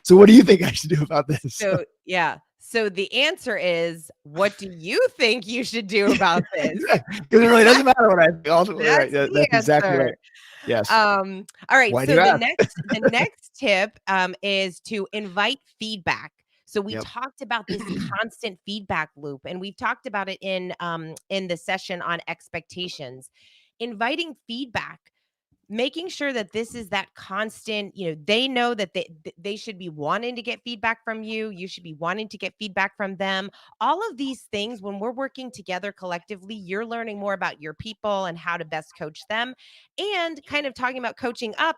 So what do you think I should do about this? So the answer is, what do you think you should do about this? Because it really doesn't matter what I think. Ultimately, right. That's exactly right. Yes. All right. So the next tip is to invite feedback. So we talked about this constant feedback loop, and we've talked about it in the session on expectations. Inviting feedback, making sure that this is that constant, they know that they should be wanting to get feedback from you. You should be wanting to get feedback from them. All of these things, when we're working together collectively, you're learning more about your people and how to best coach them. And kind of talking about coaching up,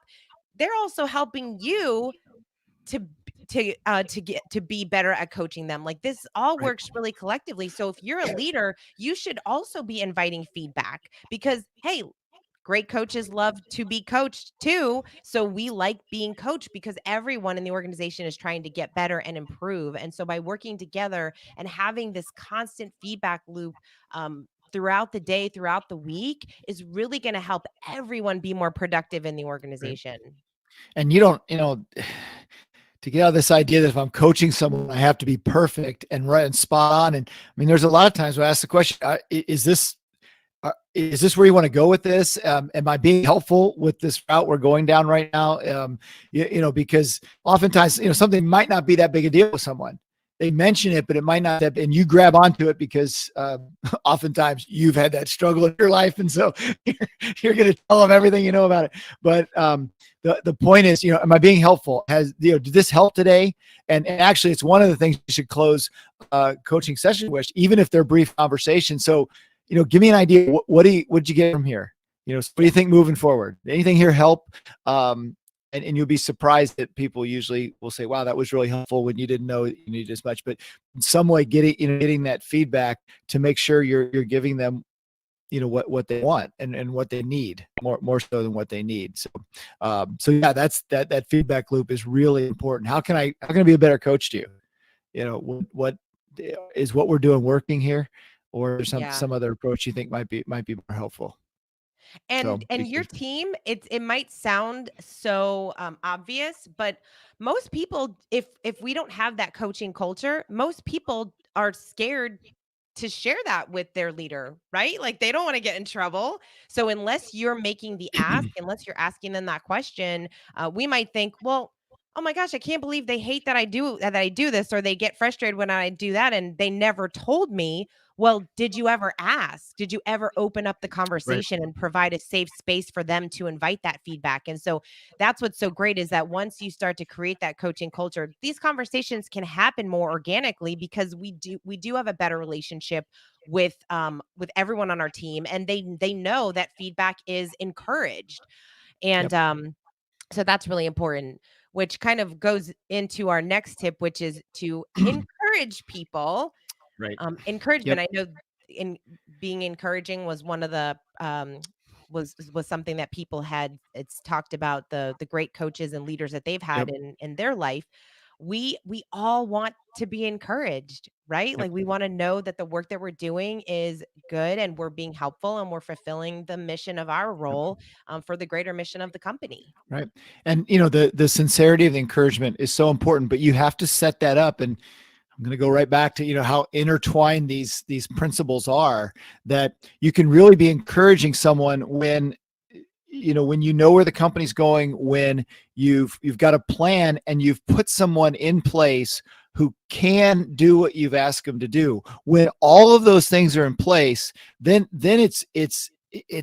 they're also helping you to get to be better at coaching them. Like, this all Right. works really collectively. So if you're a leader, you should also be inviting feedback, because hey, great coaches love to be coached too. So we like being coached because everyone in the organization is trying to get better and improve. And so by working together and having this constant feedback loop, throughout the day, throughout the week, is really going to help everyone be more productive in the Right. organization. And you don't, to get out of this idea that if I'm coaching someone, I have to be perfect and right and spot on. And I mean, there's a lot of times when I ask the question, is this where you want to go with this? Am I being helpful with this route we're going down right now? Because oftentimes, something might not be that big a deal with someone. They mention it, but it might not, and you grab onto it because oftentimes you've had that struggle in your life. And so you're going to tell them everything you know about it. But the point is, am I being helpful? Did this help today? And actually, it's one of the things you should close coaching session with, even if they're brief conversations. So, give me an idea. What did you get from here? So what do you think moving forward? Anything here help? And you'll be surprised that people usually will say, wow, that was really helpful when you didn't know you needed as much. But in some way, getting that feedback to make sure you're giving them, what they want and what they need more so than what they need. So yeah, that feedback loop is really important. How can I be a better coach to you? What is what we're doing working here, or Yeah. some other approach you think might be more helpful? So And your team, it might sound so obvious, but most people, if we don't have that coaching culture, most people are scared to share that with their leader, right? Like, they don't want to get in trouble. So unless you're making the ask, unless you're asking them that question, we might think, well, oh my gosh, I can't believe they hate that I do this, or they get frustrated when I do that, and they never told me. Well, did you ever ask? Did you ever open up the right. conversation and provide a safe space for them to invite that feedback? And so that's what's so great, is that once you start to create that coaching culture, these conversations can happen more organically, because we do have a better relationship with everyone on our team, and they know that feedback is encouraged. And Yep. so that's really important, which kind of goes into our next tip, which is to encourage people. Right. Encouragement, Yep. I know, in being encouraging was one of the was something that people had, it's talked about the great coaches and leaders that they've had Yep. in their life. We all want to be encouraged, right? Yep. Like, we want to know that the work that we're doing is good, and we're being helpful, and we're fulfilling the mission of our Yep. role, for the greater mission of the company. Right. And the sincerity of the encouragement is so important, but you have to set that up. And I'm going to go right back to how intertwined these principles are, that you can really be encouraging someone when when you know where the company's going, when you've got a plan and you've put someone in place who can do what you've asked them to do. When all of those things are in place, then it's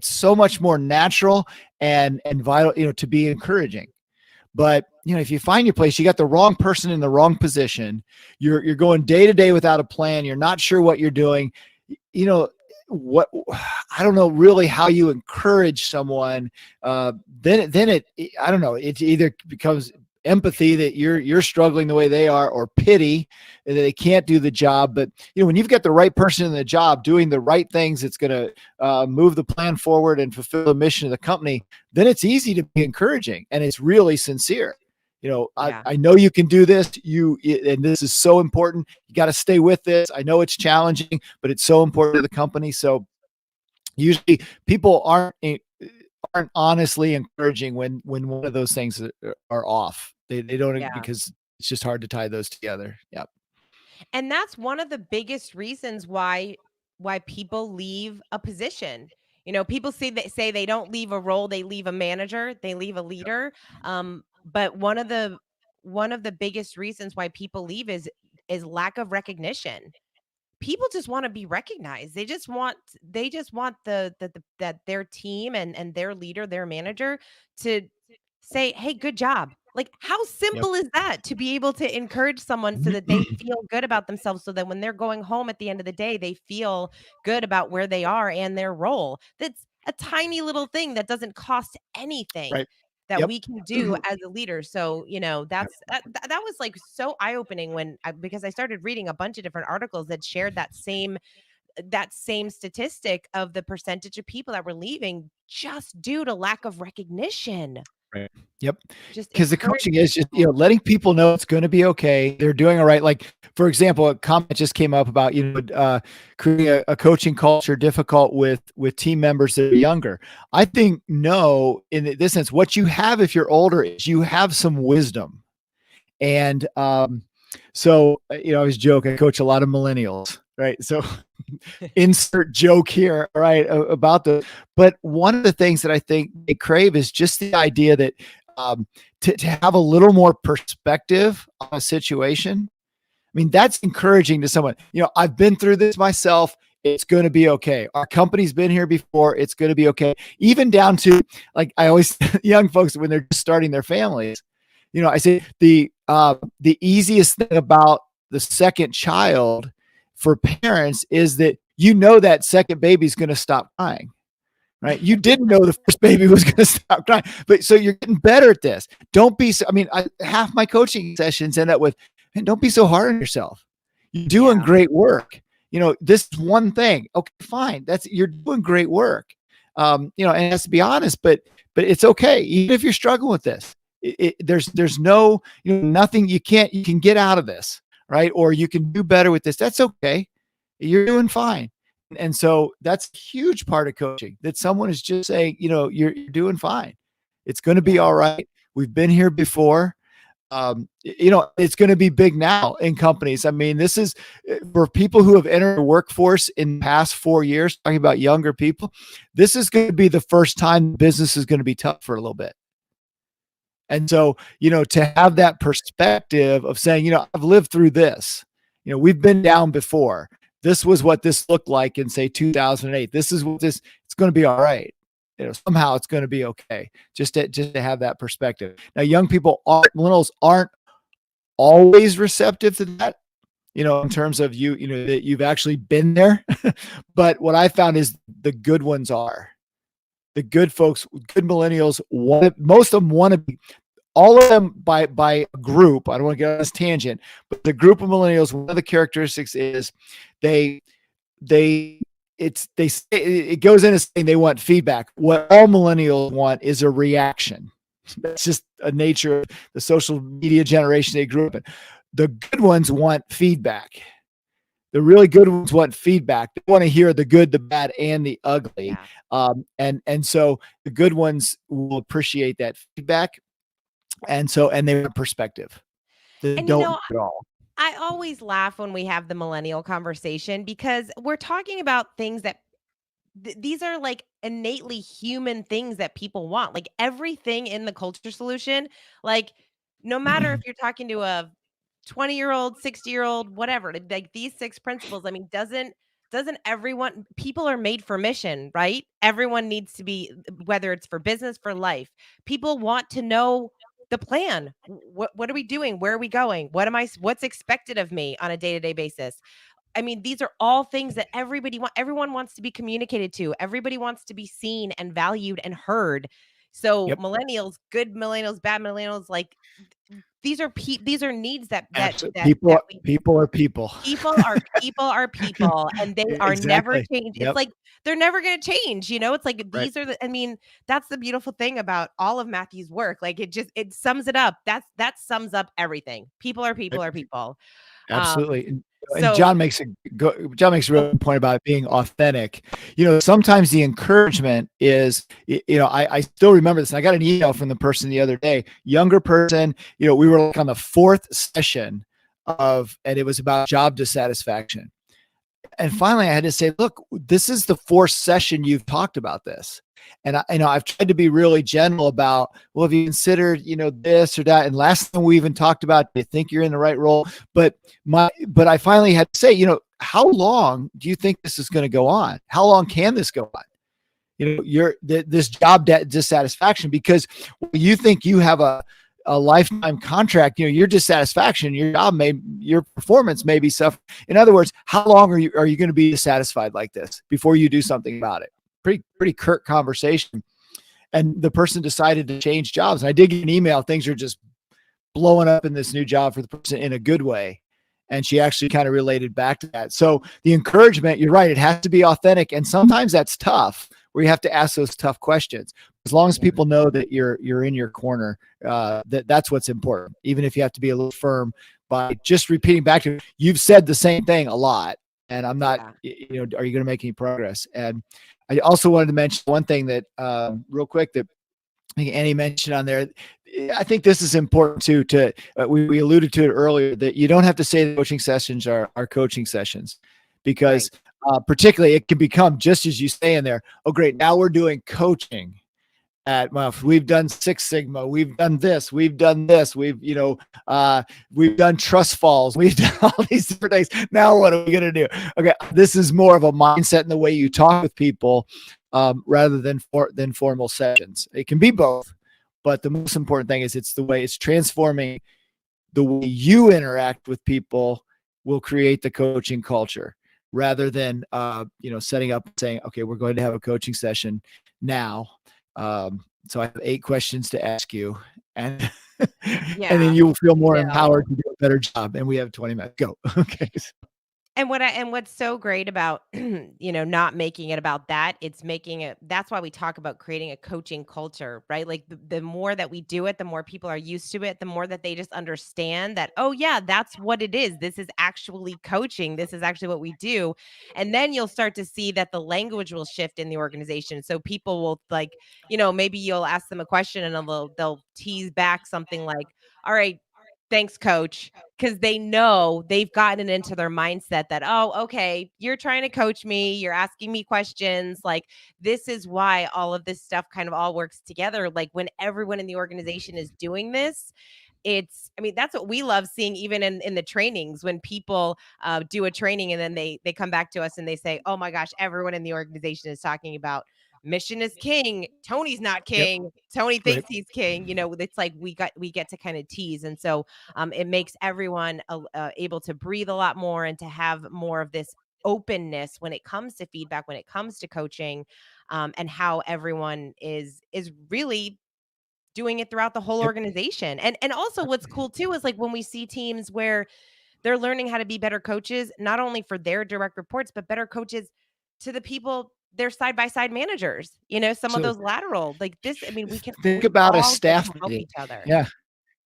so much more natural and vital, to be encouraging. But if you find your place, you got the wrong person in the wrong position. You're going day to day without a plan. You're not sure what you're doing. You know what? I don't know really how you encourage someone. Then I don't know. It either becomes empathy that you're struggling the way they are, or pity that they can't do the job. But when you've got the right person in the job doing the right things, it's going to move the plan forward and fulfill the mission of the company. Then it's easy to be encouraging, and it's really sincere. Yeah. I know you can do this. And this is so important. You got to stay with this. I know it's challenging, but it's so important to the company. So usually people aren't honestly encouraging when one of those things are off. They don't, Yeah. because it's just hard to tie those together. Yep. And that's one of the biggest reasons why people leave a position. People say they don't leave a role, they leave a manager, they leave a leader. But one of the biggest reasons why people leave is lack of recognition. People just want to be recognized. They just want that their team and their leader, their manager, to say, "Hey, good job." Like, how Yep. simple is that, to be able to encourage someone so that they feel good about themselves, so that when they're going home at the end of the day, they feel good about where they are and their role. That's a tiny little thing that doesn't cost anything. Right. that Yep. we can do as a leader. So, that was like so eye-opening because I started reading a bunch of different articles that shared that same statistic of the percentage of people that were leaving just due to lack of recognition. Right. Yep. Just Because the encouraging coaching is just, people. letting people know it's going to be okay. They're doing all right. Like, for example, a comment just came up about, creating a coaching culture difficult with team members that are younger. I think no, in this sense, what you have if you're older is you have some wisdom. And so, I always joke, I coach a lot of millennials, right? So insert joke here, right, about but one of the things that I think they crave is just the idea that to have a little more perspective on a situation. I mean, that's encouraging to someone. I've been through this myself. It's going to be okay. Our company's been here before. It's going to be okay. Even down to, like, I always young folks when they're just starting their families. I say the easiest thing about the second child for parents is that that second baby's going to stop crying, right? You didn't know the first baby was going to stop crying, but so you're getting better at this. Don't be so, half my coaching sessions end up with, and don't be so hard on yourself. You're doing great work. This one thing. Okay, fine. You're doing great work. And it has to be honest, but it's okay. Even if you're struggling with this, there's no, nothing you can get out of this, right? Or you can do better with this. That's okay. You're doing fine. And so that's a huge part of coaching, that someone is just saying, you're doing fine. It's going to be all right. We've been here before. It's going to be big now in companies. I mean, this is for people who have entered the workforce in the past 4 years, talking about younger people. This is going to be the first time business is going to be tough for a little bit. And so, to have that perspective of saying, I've lived through this, we've been down before. This was what this looked like in, say, 2008. This is what it's going to be all right. Somehow it's going to be okay. Just to have that perspective. Now, millennials aren't always receptive to that, in terms of that you've actually been there. But what I found is the good ones are. The good folks, good millennials, most of them want to be, all of them by a group. I don't want to get on this tangent, but the group of millennials, one of the characteristics is it goes into saying they want feedback. What all millennials want is a reaction. That's just a nature of the social media generation they grew up in. The good ones want feedback. The really good ones want feedback. They want to hear the good, the bad, and the ugly. Yeah. And so the good ones will appreciate that feedback. And they want perspective. They And don't at all. I always laugh when we have the millennial conversation because we're talking about things that these are like innately human things that people want. Like everything in the culture solution, like no matter if you're talking to a 20-year-old, 60-year-old, whatever, like these 6 principles, I mean, doesn't everyone, people are made for mission, right? Everyone needs to be, whether it's for business, for life, people want to know the plan. What are we doing? Where are we going? What's expected of me on a day-to-day basis? I mean, these are all things that everyone wants to be communicated to. Everybody wants to be seen and valued and heard. So Yep. millennials, good millennials, bad millennials, like these are needs that People are people. people are people, and they are never Exactly. changed. Yep. It's like they're never going to change. It's like Right. these are I mean, that's the beautiful thing about all of Matthew's work. Like it sums it up. That sums up everything. People are people are people. Absolutely. And So John makes a real good point about being authentic. Sometimes the encouragement is, I still remember this. And I got an email from the person the other day, younger person, we were like on the 4th session and it was about job dissatisfaction. And finally I had to say, look, this is the 4th session you've talked about this. And I've tried to be really gentle about, well, have you considered, this or that? And last time we even talked about, do you think you're in the right role? But I finally had to say, how long do you think this is going to go on? How long can this go on? This job dissatisfaction, because you think you have a lifetime contract, your dissatisfaction, your performance may be suffering. In other words, how long are you going to be dissatisfied like this before you do something about it? Pretty curt conversation. and the person decided to change jobs. And I did get an email. Things are just blowing up in this new job for the person in a good way. And she actually kind of related back to that. So the encouragement, you're right, it has to be authentic. And sometimes that's tough where you have to ask those tough questions. As long as people know that you're in your corner, that's what's important. Even if you have to be a little firm by just repeating back to you, you've said the same thing a lot, and I'm not, are you going to make any progress? And I also wanted to mention one thing that real quick that I think Annie mentioned on there. I think this is important too. We alluded to it earlier that you don't have to say the coaching sessions are coaching sessions, because particularly it can become just as you say in there. Oh, great! Now we're doing coaching at Muff. We've done Six Sigma. We've done this. We've done this. We've done trust falls. We've done all these different things. Now what are we going to do? Okay, this is more of a mindset in the way you talk with people. Rather than formal sessions. It can be both, but the most important thing is it's the way it's transforming the way you interact with people will create the coaching culture, rather than setting up and saying, okay, we're going to have a coaching session now. So I have 8 questions to ask you, and and then you will feel more empowered to do a better job. And we have 20 minutes. Go. Okay. And what's so great about, not making it about that, it's making it, that's why we talk about creating a coaching culture, right? Like the more that we do it, the more people are used to it, the more that they just understand that, oh yeah, that's what it is. This is actually coaching. This is actually what we do. And then you'll start to see that the language will shift in the organization. So people will maybe you'll ask them a question and they'll tease back something like, all right, thanks, coach. Because they know they've gotten into their mindset that, oh, okay, you're trying to coach me. You're asking me questions. Like, this is why all of this stuff kind of all works together. Like, when everyone in the organization is doing this, that's what we love seeing even in the trainings when people do a training and then they come back to us and they say, oh my gosh, everyone in the organization is talking about mission is king. Tony's not king. Yep. Tony thinks he's king. It's like we get to kind of tease. And so it makes everyone able to breathe a lot more and to have more of this openness when it comes to feedback, when it comes to coaching, and how everyone is really doing it throughout the whole organization. And also what's cool too is like when we see teams where they're learning how to be better coaches, not only for their direct reports, but better coaches to the people, their side-by-side managers, some of those lateral like this. I mean, we think about a staff help each other. Yeah.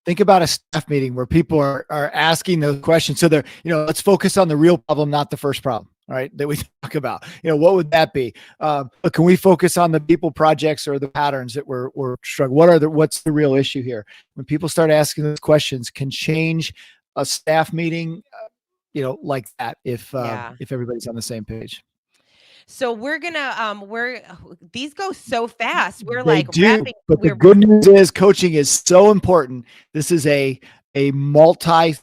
Think about a staff meeting where people are asking those questions. So they're, let's focus on the real problem, not the first problem, right? That we talk about, what would that be? But can we focus on the people projects or the patterns that we're struggling? What's the real issue here? When people start asking those questions, can change a staff meeting, like that if everybody's on the same page. So we're gonna these go so fast. We're They like do, wrapping. but the good news is coaching is so important. This is a multi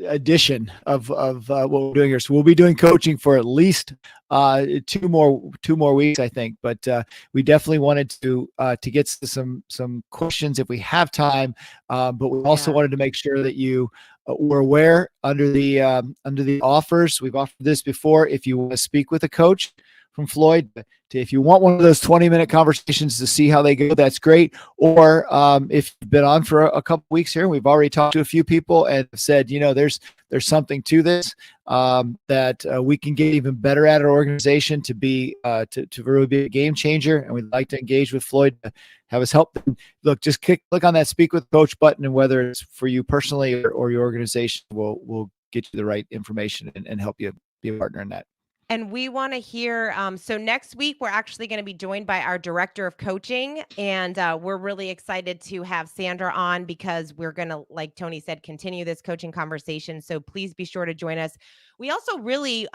edition of what we're doing here. So we'll be doing coaching for at least 2 more weeks, I think. But we definitely wanted to get to some questions if we have time. But we also wanted to make sure that you were aware under the offers. We've offered this before. If you want to speak with a coach from Floyd, if you want one of those 20-minute conversations to see how they go, that's great. Or if you've been on for a couple weeks here, we've already talked to a few people and said, there's something to this that we can get even better at our organization to be to really be a game changer. And we'd like to engage with Floyd to have us help them. Look, just click on that Speak with Coach button, and whether it's for you personally or your organization, we'll get you the right information and help you be a partner in that. And we want to hear, so next week, we're actually going to be joined by our director of coaching. And we're really excited to have Sandra on because we're going to, like Tony said, continue this coaching conversation. So please be sure to join us. We also really,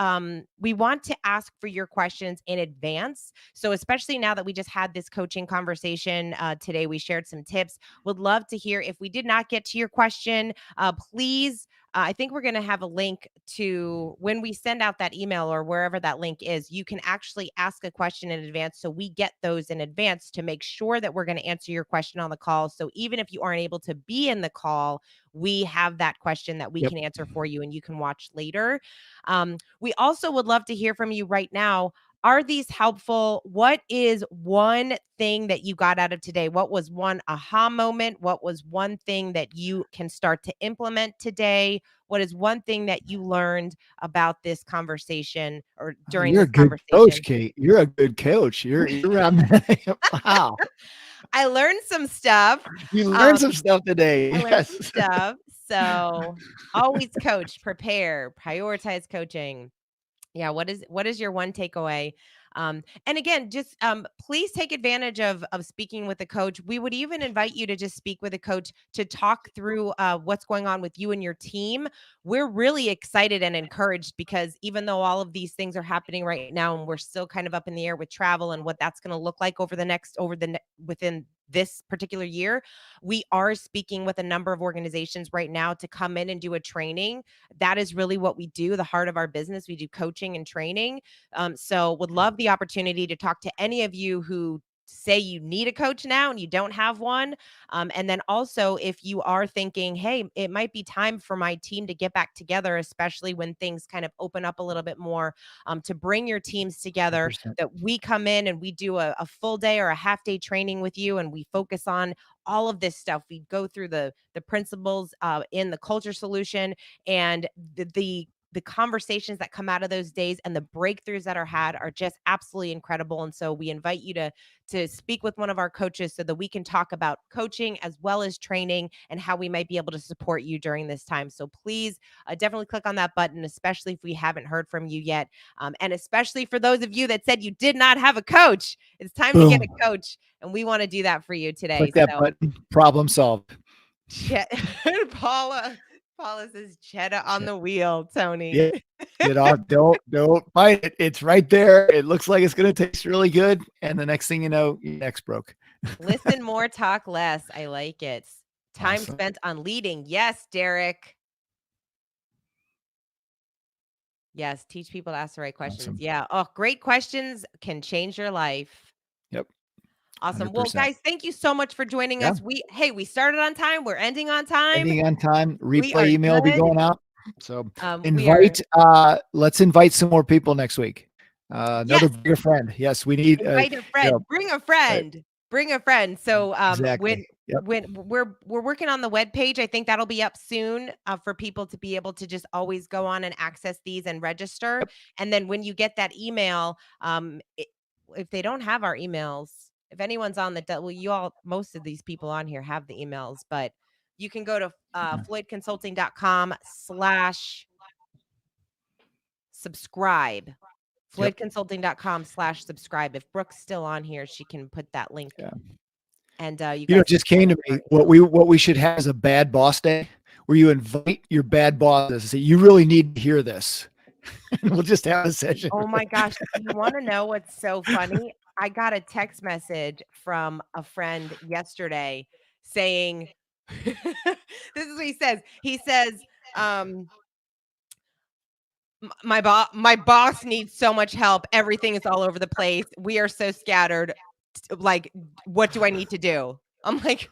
we want to ask for your questions in advance. So especially now that we just had this coaching conversation today, we shared some tips. Would love to hear if we did not get to your question, please. I think we're going to have a link to when we send out that email or wherever that link is, you can actually ask a question in advance. So we get those in advance to make sure that we're going to answer your question on the call. So even if you aren't able to be in the call, we have that question that we can answer for you and you can watch later. We also would love to hear from you right now. are these helpful? What is one thing that you got out of today? What was one aha moment? What was one thing that you can start to implement today? What is one thing that you learned about this conversation or during You're a this good coach, conversation? Kate. You're a good coach. You're around that. Wow. I learned some stuff. You learned Um, some stuff today. I learned some Yes. stuff. So always coach, prepare, prioritize coaching. Yeah, what is your one takeaway? And again, just please take advantage of speaking with a coach. We would even invite you to just speak with a coach to talk through what's going on with you and your team. We're really excited and encouraged because even though all of these things are happening right now, and we're still kind of up in the air with travel and what that's going to look like within this particular year, we are speaking with a number of organizations right now to come in and do a training. That is really what we do, the heart of our business. We do coaching and training. So would love the opportunity to talk to any of you who say you need a coach now and you don't have one. And then also, if you are thinking, hey, it might be time for my team to get back together, especially when things kind of open up a little bit more, to bring your teams together, 100%. that we come in and we do a full day or a half day training with you and we focus on all of this stuff. We go through the principles in the culture solution and the conversations that come out of those days and the breakthroughs that are had are just absolutely incredible. And so we invite you to speak with one of our coaches so that we can talk about coaching as well as training and how we might be able to support you during this time. So please definitely click on that button, especially if we haven't heard from you yet. And especially for those of you that said you did not have a coach, it's time to get Boom. a coach. And we want to do that for you today. Click that So button. Problem solved. Paula, Paula says cheddar on the wheel, Tony. Yeah. Get off. Don't fight it. It's right there. It looks like it's going to taste really good. And the next thing you know, your neck's broke. Listen more, talk less. I like it. Time Awesome. spent on leading. Yes, Derek. Yes, teach people to ask the right questions. Awesome. Yeah. Oh, great questions can change your life. Yep. Awesome. Well, 100%. guys, thank you so much for joining Yeah. us. We started on time. We're ending on time. Ending on time. We are Replay email will be good. going out. So We are let's invite some more people next week. Another yes. bigger friend. Yes, we need Invite a friend. Bring a friend. Bring a friend. So exactly. when we're working on the web page, I think that'll be up soon for people to be able to just always go on and access these and register. Yep. And then when you get that email, if they don't have our emails, if anyone's on most of these people on here have the emails, but you can go to floydconsulting.com/subscribe. floydconsulting.com/subscribe. If Brooke's still on here, she can put that link. Yeah. And you know, it just came to me. What we should have is a bad boss day where you invite your bad bosses and say, you really need to hear this. And we'll just have a session. Oh my gosh. You want to know what's so funny? I got a text message from a friend yesterday saying, this is what he says. He says, my boss needs so much help. Everything is all over the place. We are so scattered. Like, what do I need to do? I'm like,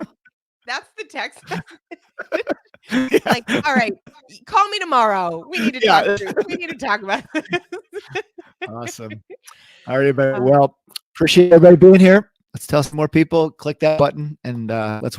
that's the text message. Yeah. Like, all right, call me tomorrow. We need to talk about this. Awesome. All right, everybody. Well, appreciate everybody being here. Let's tell some more people. Click that button and let's